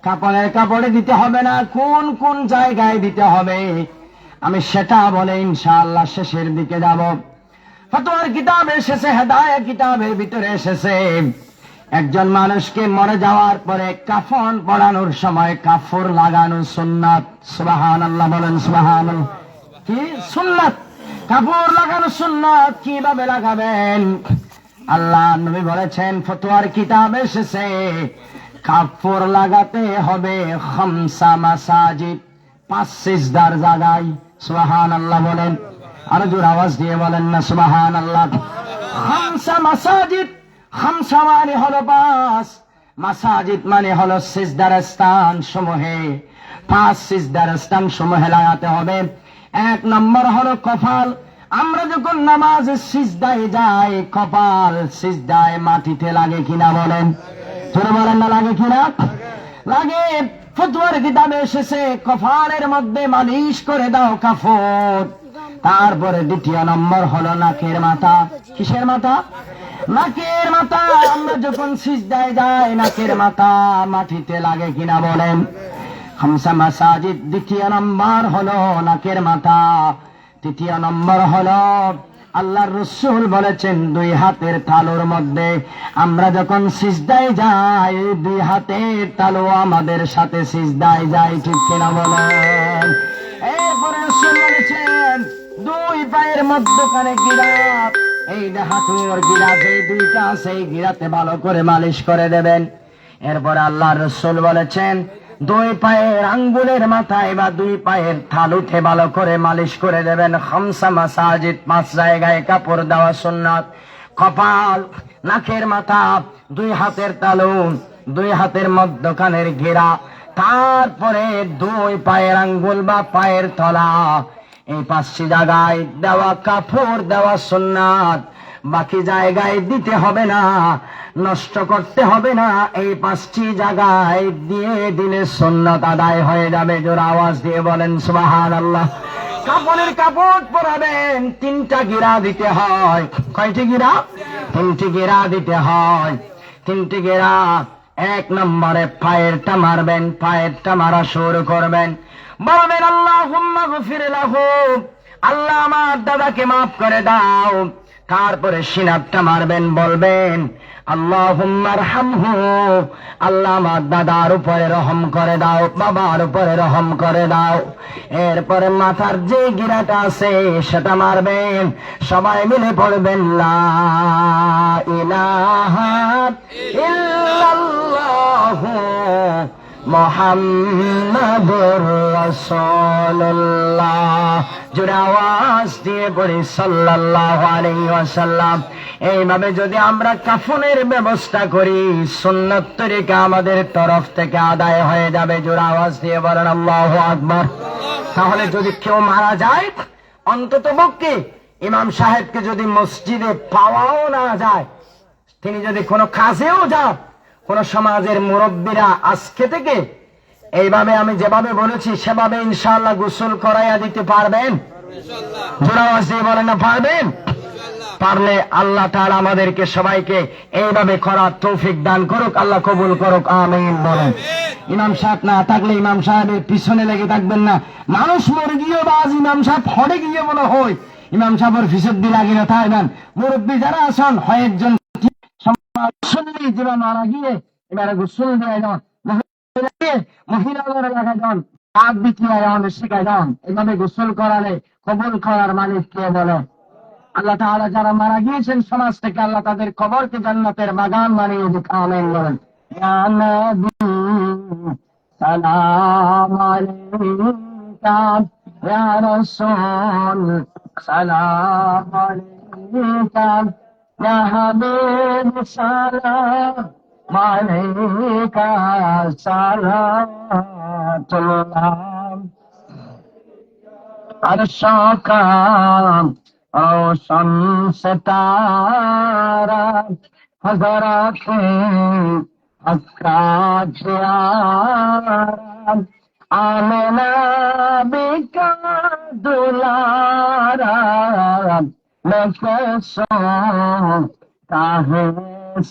কাপড়ের কাপড়ে দিতে হবে না, কোন কোন জায়গায় দিতে হবে আমি সেটা বলে ইনশাআল্লাহ শেষের দিকে যাব। ফতোয়ার কিতাবে এসেছে, হেদায়েত কিতাবের ভিতরে এসেছে, একজন মানুষকে মরে যাওয়ার পরে কাফন পরানোর সময় কাপড় লাগানো সুন্নাত। সুবহানাল্লাহ বলেন সুবহানাল্লাহ। কি সুন্নাত? কাপড় লাগানো সুন্নাত। কিভাবে লাগাবেন? আল্লাহ নবী বলেছেন, ফতোয়ার কিতাবে এসেছে, কাপড় লাগাতে হবে 5 মাসাজিদ, 5 সিজদার জায়গায়। সুবহানাল্লাহ বলেন। আর জোরে আওয়াজ দিয়ে বলেন না সুবহানাল্লাহ। 5 মাসাজিদ, 5 মানে হলো 5, মাসাজিদ মানে হলো সিজদার স্থান সমূহে। 5 সিজদার স্থান সমূহে লাগাতে হবে। 1 নম্বর হলো কপাল। আমরা যখন নামাজে সিজদায় যাই, কপাল সিজদায় মাটিতে লাগে কিনা বলেন? জোরে বলেন না লাগে কিনা? লাগে। ফতোয়ার কিতাবে এসেছে, কপালের মধ্যে মালিশ করে দাও কাপড়। তারপরে 2 নম্বর হলো নাকের মাথা। কিসের মাথা? নাকের মাথা। আমরা যখন সিজদায় যাই, নাকের মাথা মাটিতে লাগে কিনা বলেন? 5 মাসাজিদ। 2 নম্বর হলো নাকের মাথা। 3 নম্বর হলো আল্লাহর রাসূল বলেছেন, 2 হাতের তালুর মধ্যে আমরা যখন সিজদায় যাই, 2 হাতের তালু আমাদের সাথে সিজদায় যায়, ঠিক কিনা বলেন? এরপরে রাসূল বলেছেন, 2 পায়ের মধ্যখানে গিরাত, এই হাঁটুর গিরাত, এই 2টা সেই গিরাতে ভালো করে মালিশ করে দেবেন। এরপরে আল্লাহর রাসূল বলেছেন, 2 পায়ের আঙ্গুলের মাথায় বা 2 পায়ের তালুতে ভালো করে মালিশ করে দেবেন। 5 মাসাজিদ, 5 জায়গায় কাপড় দেওয়া সুন্নাত। কপাল, নাকের মাথা, 2 হাতের তালু, 2 হাতের মধ্যখানের ঘেরা, তারপরে 2 পায়ের আঙ্গুল বা পায়ের তলা, এই 5টি জায়গায় দেওয়া কাপড় দেওয়া সুন্নাত। বাকি জায়গায় দিতে হবে না, নষ্ট করতে হবে না। এই 5টি জায়গায় দিয়ে দিলে সুন্নাত আদায় হয়ে যাবে। জোরে আওয়াজ দিয়ে বলেন সুবহানাল্লাহ। কাফনের কাপড় পরাবেন, 3টা গিরা দিতে হয়। কয়টি গিরা? 3টি গিরা দিতে হয়। 3টি গিরা। 1 নম্বরে পায়েরটা মারবেন, পায়েরটা মারা শুরু করবেন, বলবেন আল্লাহুম্মা গফির লাহু, আল্লাহ আমার দাদাকে মাফ করে দাও। তারপরে সিনাতটা মারবেন, বলবেন আল্লাহুম্মা আরহামহু, আল্লাহ আমার দাদার উপরে রহম করে দাও, বাবার উপরে রহম করে দাও। এরপরে মাথার যে গিরাটা আছে সেটা মারবেন, সবাই মিলে পড়বেন লা ইলাহা ইল্লাল্লাহু মুহাম্মাদুর রাসূলুল্লাহ। জোরে আওয়াজ দিয়ে পড়ি সাল্লাল্লাহু আলাইহি ওয়াসাল্লাম। এইভাবে যদি আমরা কাফনের ব্যবস্থা করি, সুন্নাত তরিকা আমাদের তরফ থেকে আদায় হয়ে যাবে। জোরে আওয়াজ দিয়ে বলেন আল্লাহু আকবার। তাহলে যদি কেউ মারা যায়, অন্তত পক্ষে ইমাম সাহেবকে যদি মসজিদে পাওয়াও না যায়, তিনি যদি কোনো কাজেও যান, কোন সমাজের মুরব্বীরা আজকে থেকে এইভাবে আমি যেভাবে বলেছি সেভাবে ইনশাআল্লাহ গোসল করাইয়া দিতে পারবেন? জোরে আওয়াজ দিয়ে বলেন না পারবেন? পারলে আল্লাহ তাআলা আমাদেরকে সবাইকে এইভাবে করার তৌফিক দান করুক, আল্লাহ কবুল করুক, আমিন বলেন। ইমাম সাহেব না থাকলে ইমাম সাহেবের পিছনে লেগে থাকবেন না। মানুষ মরে গিয়ে বা আজ ইমাম সাহেব হড়ে গিয়ে মনে হয় ইমাম সাহেবের ফিসদ দিয়ে লাগিয়ে থাকবেন। মুরব্বী যারা আছেন হয় একজন মারা গিয়ে এবারে গোসল দেয় যান, মহিলাদের লাগা যান, হাত বিক্রিয়ায় আমাদের শিখায় যান। এভাবে গোসল করালে কবুল করার মালিক কে বলে? আল্লাহ তাআলা। যারা মারা গিয়েছেন সমাজ থেকে, আল্লাহ তাদের কবরকে জান্নাতের বাগান বানিয়ে দিক, আমিন বলেন। ইয়া নবী সালাম আলাইকা, ইয়া রাসূল সালাম আলাইকা, ইয়া হাবিব সালাম আলাইকা, সালাতুল্লাহ अर्शों रोशन सितारा, हज़रत हक्का प्यारा, आमिना बिका दुलारा, मैं कैसो काहे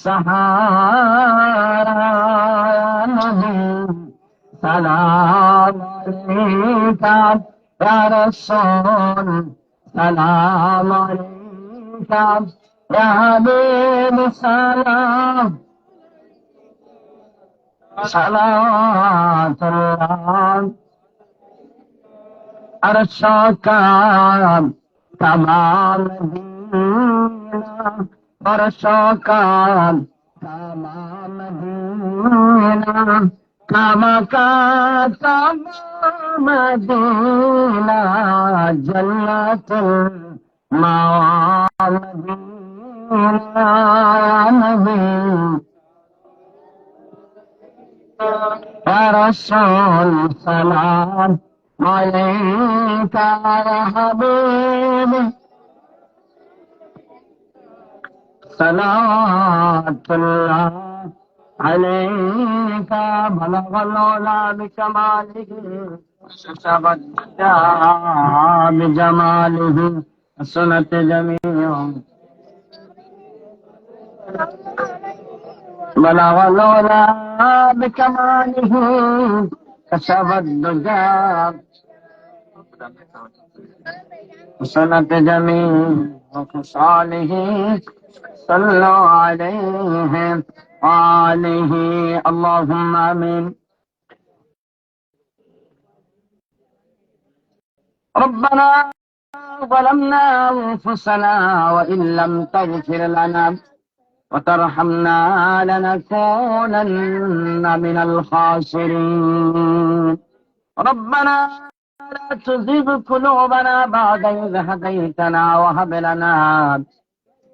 सहारा, नबी सलाम अलैका, या रसूल सलाम अलैका, या हबीब सलाम सलातुल्लाह अर्शों का तमाम दीना, अर्शों का तमाम दीना, कामा का तमाम दीना, जन्नतुल मदीना, नबी या रसूल सलाम अलैका, या हबीब सलातुल्लाह अलैका, बलगल उला बिकमालिही, शशबत बिजमालिही, सुनत जमीअ, बलगल उला बिकमालिही, शशबत दुजा, सुनत जमीअ खसालिही, सल्लु अलैहि आलिही, अल्लाहुम्मा आमीन। रब्बना ज़लमना अनफुसना व इन लम तग़फिर लना व तरहमना लनकूनन्ना मिनल खासिरीन। रब्बना ला तुज़िग़ क़ुलूबना बअदा इज़ हदैतना व हब लना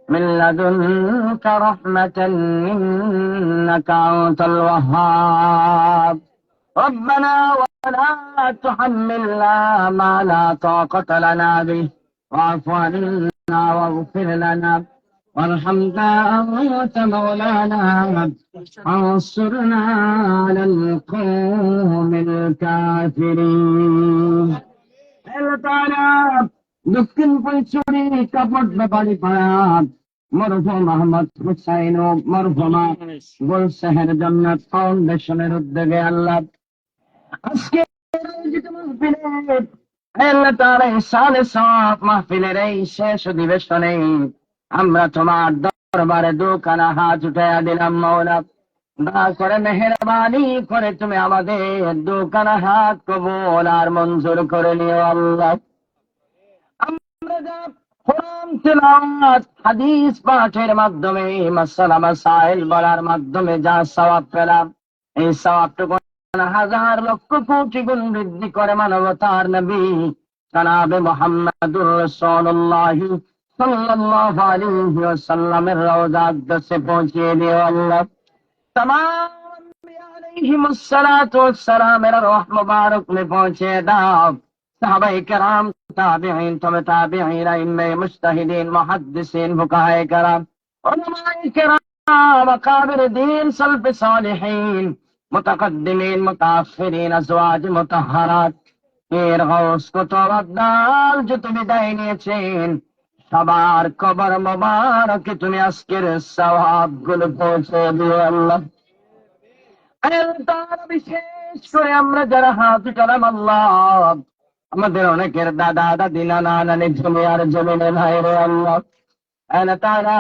من لدنك رحمة إنك أنت الوهاب. ربنا ولا تحملنا ما لا طاقة لنا به واعف عنا واغفر لنا وارحمنا أنت مولانا وانصرنا على القوم الكافرين. আল্লাহ তাআলা দক্ষিণ পরিচুরি কাপড় ব্যাপারী পাড়া মরহুম আহমদ হুসাইন ও মরহুমা গোলশেহের জান্নাত ফাউন্ডেশনের উদ্যোগে আল্লাহ আজকে আয়োজিত মাহফিলে আল্লাহ তাআলা এই সালে সওয়াব মাহফিলের এই শেষ অধিবেশনে আমরা তোমার দরবারে দুখানা হাত উঠাইয়া দিলাম মাওলা। দয়া করে মেহেরবানি করে তুমি আমাদের দুখানা হাত কবুল আর মঞ্জুর করে নিও আল্লাহ। আমরা যা কোরআন তিলাওয়াত হাদিস পাঠের মাধ্যমে মাসালা মাসাইল বলার মাধ্যমে যা সওয়াব পেলাম, এই সওয়াবটুকু হাজার লক্ষ কোটি গুণ বৃদ্ধি করে মানবতার নবী জনাবে মুহাম্মদুর রাসূলুল্লাহ সাল্লাল্লাহু আলাইহি ওয়াসাল্লামের রওজা আকদাসে পৌঁছিয়ে দিও আল্লাহ। तमाम अलैहिमुस्सलातुवस्सलाम रूह मुबारक में पहुंचे दाव सहाबाए कराम ताबिईन तबे ताबिईन इम्मे मुज्तहिदीन मुहद्दिसीन फुकाहाए कराम उलमाए कराम अकाबिर दीन सल्फ सालिहीन मुतकद्दिमीन मुताअख्खिरीन अज़वाज मुतahhaरात पीर गौस कुतुब अब्दाल जो তুমি বিদায় নিয়েছেন সবার কবর মোবারকে তুমি আজকের সওয়াবগুলো পৌঁছে দিও আল্লাহ। আল্লাহ তাআলা বিশেষ করে আমরা যারা হাত উঠালাম আল্লাহ, আমাদের অনেকের দাদা দাদি নানা নানি দুনিয়ার জমিনে নাই রে আল্লাহ। আল্লাহ তাআলা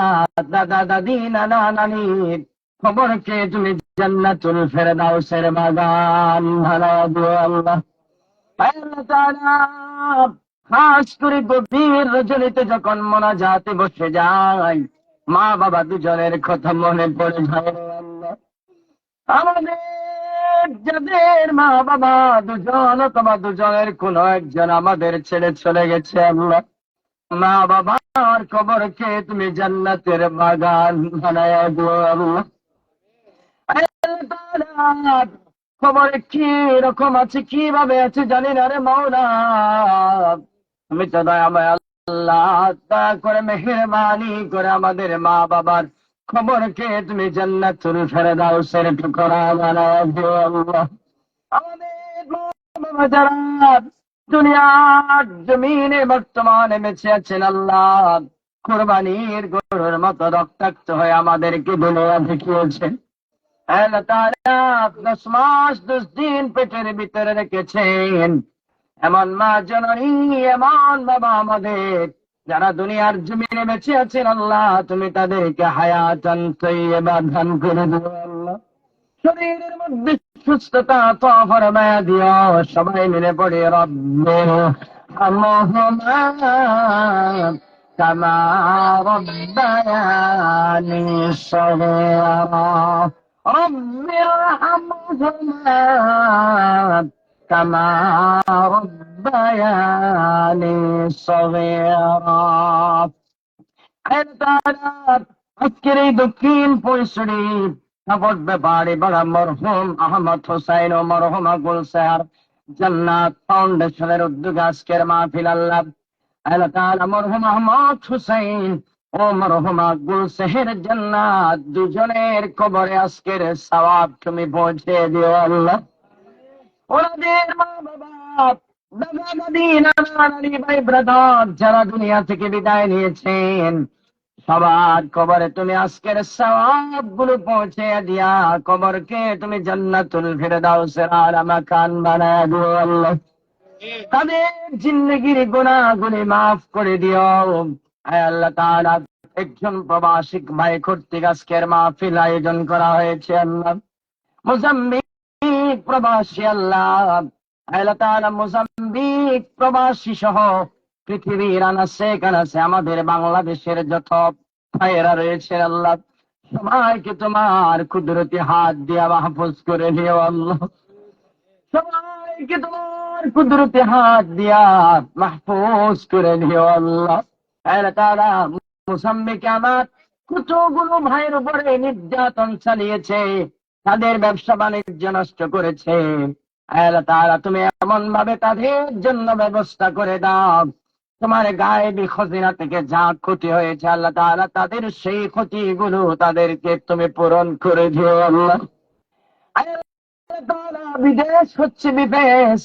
দাদা দাদি নানা নানির খবরকে তুমি জান্নাতুল ফেরদাউসের বাগান বানায় দিও আল্লাহ। আল্লাহ তাআলা খাস করে গভীর রজনীতে যখন মোনাজাতে বসে যায় মা বাবা দুজনের কথা মনে পড়ে যায় রে আল্লাহ। আমাদের যাদের মা বাবা দুজন অথবা দুজনের কোন একজন আমাদের ছেড়ে চলে গেছে আল্লাহ, মা বাবার কবরকে তুমি জান্নাতের বাগান বানায় দিও আল্লাহ। আল্লাহ তাআলা খবরে কি রকম আছে কিভাবে আছে জানি না রে মাওলা, তুমি তো দয়াময় আল্লাহ, দয়া করে মেহেরবানি করে আমাদের মা বাবার খবরকে তুমি জান্নাতুল ফেরদাউসের টুকরা বানায় দিও আল্লাহ। আমাদের মা বাবা যারা দুনিয়ার জমিনে বর্তমানে বেঁচে আছেন আল্লাহ, কুরবানির গরুর মতো রক্তাক্ত হয়ে আমাদেরকে দুনিয়া দেখিয়েছেন আল্লাহ তাআলা 10 মাস 10 দিন পেটের ভিতরে রেখেছেন। এমন মা জননী এমন বাবা আমাদের যারা দুনিয়ার জমিনে বেঁচে আছেন আল্লাহ, তুমি তাদেরকে হায়াতান তাইয়্যিবা দান করে দিও আল্লাহ। শরীরের মধ্যে সুস্থতা আতা ফরমায়া দিও। সবাই মিলে পড়ি রব্বির হামহুমা কামা রব্বায়ানি সগীরা রব্বির হামহুমা কামা রব্বায়ানি সগীরা। আজকের এই দক্ষিণ পরিসরে কাপড় ব্যাপারে বড় মরহুম আহমদ হুসাইন ও মরহুমা গুলশেহের জান্নাত ফাউন্ডেশনের উদ্যোগে আজকের মাহফিল আল্লাহ। আল্লাহ তাআলা মরহুম আহমদ হুসাইন ও মরহুমা গুলশেহের জান্নাত দুজনের কবরে আজকের সওয়াব তুমি পৌঁছে দিও আল্লাহ। ওনাদের মা বাবা দাদা দাদি নানা নানি ভাই ব্রাদার যারা দুনিয়া থেকে বিদায় নিয়েছেন সবার কবরে তুমি আজকের সওয়াব গুলো পৌঁছে দিয়া কবরকে তুমি জান্নাতুল ফিরদাউসের আলা মাকান বানায় দিও আল্লাহ। তাদের জিন্দেগির গুনাহগুলি মাফ করে দিও আয় আল্লাহ তাআলা। একজন প্রবাসী ভাই কর্তৃক আজকের মাহফিল আয়োজন করা হয়েছে আল্লাহ। মোজাম্বিক প্রবাসী আল্লাহ, আল্লাহ তাআলা মোজাম্বিক প্রবাসী সহ পৃথিবীর আনাচে কানাচে আমাদের বাংলাদেশের যত ভাইয়েরা রয়েছে আল্লাহ, সবাইকে তোমার কুদরতি হাত দিয়া মাহফুজ করে নিও আল্লাহ। সবাইকে তোমার কুদরতি হাত দিয়া মাহফুজ করে নিও আল্লাহ। আল্লাহ তাআলা মোজাম্বিকে আমার কতগুলো ভাইয়ের উপরে নির্যাতন চালিয়েছে, তাদের ব্যবসা বাণিজ্য নষ্ট করেছে। আল্লাহ তাআলা তুমি এমন ভাবে তাদের জন্য ব্যবস্থা করে দাও, তোমার গায়েবী খজিনা থেকে যা ক্ষতি হয়েছে আল্লাহ তাআলা তাদের সেই ক্ষতিগুলো তাদেরকে তুমি পূরণ করে দিও আল্লাহ। আল্লাহ তাআলা বিদেশ হচ্ছে বিদেশ,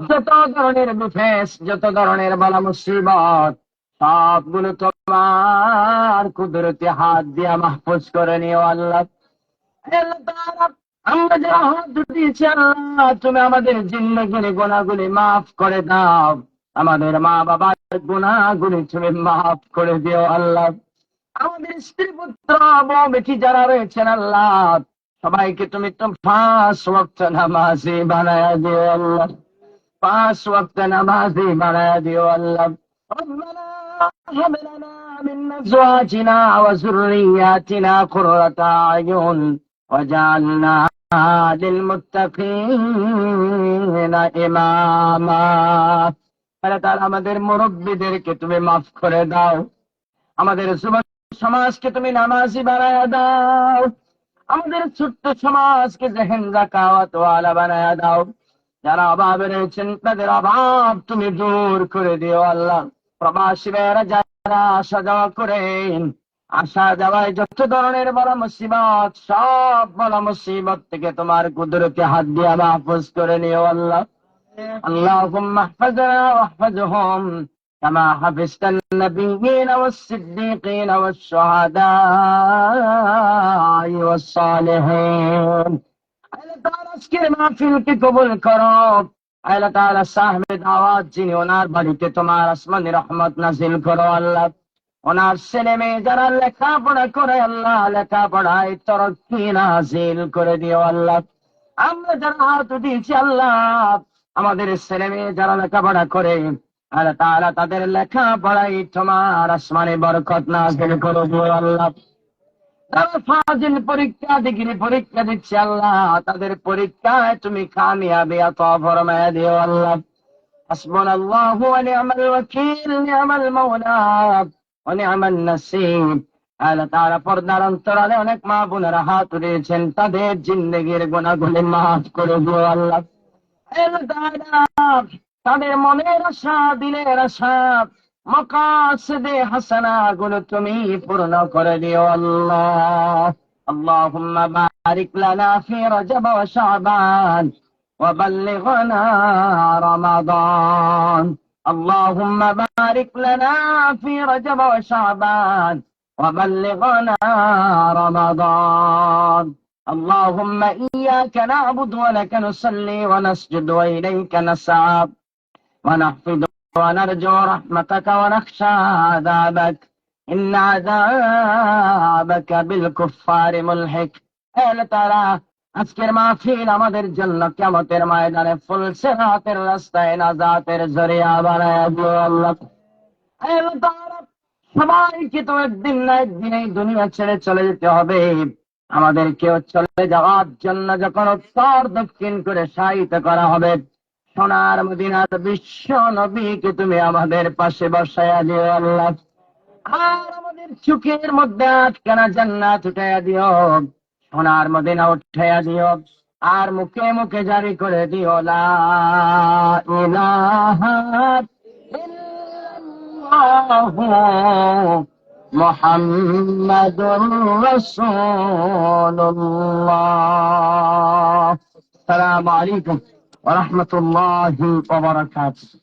যত ধরনের বিফেস, যত ধরনের বালা মুসিবত, সবগুলো তোমার কুদরতি হাত দিয়া মাহফুজ করে নিও আল্লাহ। আল্লাহ তাআলা, আমরা যারা হাত উঠিয়েছি আল্লাহ, তুমি আমাদের জিন্দেগির গুনাহগুলি মাফ করে দাও। আমাদের মা বাবার গুনাহগুলি তুমি মাফ করে দিও আল্লাহ। আমাদের স্ত্রী পুত্র বউ বেটি যারা রয়েছেন আল্লাহ, সবাইকে তুমি তো 5 ওয়াক্ত নামাজি বানায়া দিও আল্লাহ। 5 ওয়াক্ত নামাজি বানায়া দিও আল্লাহ। ربنا هب لنا من أزواجنا وذرياتنا قرة أعين وجعلنا للمتقين إماما। আল্লাহ তাআলা, আমাদের মুরব্বীদেরকে তুমি মাফ করে দাও। আমাদের যুব সমাজকে তুমি নামাজি বানায়া দাও। আমাদের ছোট্ট সমাজকে জেহেন যাকাওয়াত ওয়ালা বানায়া দাও। যারা অভাবে রয়েছেন তাদের অভাব তুমি দূর করে দিও আল্লাহ। প্রবাসী ভাইয়েরা যারা আসা যাওয়া করেন, আসা যাওয়ায় যত ধরনের বড় মুসিবত, সব বড় মুসিবত থেকে তোমার কুদরতি হাত দিয়া মাহফুজ করে নিও আল্লাহ। اللهم احفظنا واحفظهم كما حفظت النبيين والصديقين والشهداء والصالحين। আল্লাহ তাআলা আজকের মাহফিলকে কবুল করো। আল্লাহ তাআলা সাহেব আওয়াজ যিনি, ওনার বাড়িতে তোমার আসমানি রহমত নাজিল করো আল্লাহ। ওনার ছেলে মেয়ে যারা লেখাপড়া করে আল্লাহ, লেখাপড়ায় তরক্কি নাজিল করে দিও আল্লাহ। আমরা যারা হাত উঠিয়েছি আল্লাহ, আমাদের ছেলে মেয়ে যারা লেখাপড়া করে আল্লাহ তাআলা, তাদের লেখাপড়ায় তোমার আসমানি বরকত নাজিল করে দিও আল্লাহ। তারা ফাজিল পরীক্ষা, ডিগ্রি পরীক্ষা দিচ্ছে আল্লাহ, তাদের পরীক্ষায় তুমি কামিয়াবি আতা ফরমায়া দিও আল্লাহ। হাসবুনাল্লাহু ওয়া নি'মাল ওয়াকিল, নি'মাল মাওলা ওয়া নি'মান নাসীর। আল্লাহ তাআলা, পর্দার অন্তরালে অনেক মা বোনেরা হাত উঠিয়েছেন, তাদের জিন্দেগির গুনাহগুলি মাফ করে দিও আল্লাহ। আল্লাহ তাআলা, তাদের মনের আশা, দিলের আশা, মাকাসিদে হাসানা গুলো তুমি পূর্ণ করে দিও আল্লাহ। আল্লাহুম্মা বারিক লানা ফি রজব ওয়া শাবান ওয়া বাল্লিগনা রমাদান। আল্লাহুম্মা বারিক লানা ফি রজব ওয়া শাবান ওয়া বাল্লিগনা রমাদান। اللهم إياك نعبد ولك نصلي ونسجد وإليك نسعى ونحفظ ونرجو رحمتك ونخشى عذابك إن عذابك بالكفار ملحق। আল্লাহ তাআলা, আজকের মাহফিল আমাদের জন্য কিয়ামতের ময়দানে ফুলসিরাতের রাস্তায় নাজাতের জরিয়া বানায়া দিও আল্লাহ। আল্লাহ তাআলা, সবাইকে তো একদিন না একদিন এই দুনিয়া ছেড়ে চলে যেতে হবে। আমাদেরকেও চলে যাওয়ার জন্য যখন উত্তর দক্ষিণ করে শায়িত করা হবে, সোনার মদিনার বিশ্ব নবীকে তুমি আমাদের পাশে বসায়া দিও আল্লাহ। আর আমাদের চোখের মধ্যে আটকানা জান্নাত উঠাইয়া দিও, সোনার মদিনা উঠাইয়া দিও। আর মুখে মুখে জারি করে দিও লা ইলাহা ইল্লাল্লাহু মুহাম্মাদুর রাসূলুল্লাহ। আসসালামু আলাইকুম ওয়া রাহমাতুল্লাহি ওয়া বারাকাতুহু।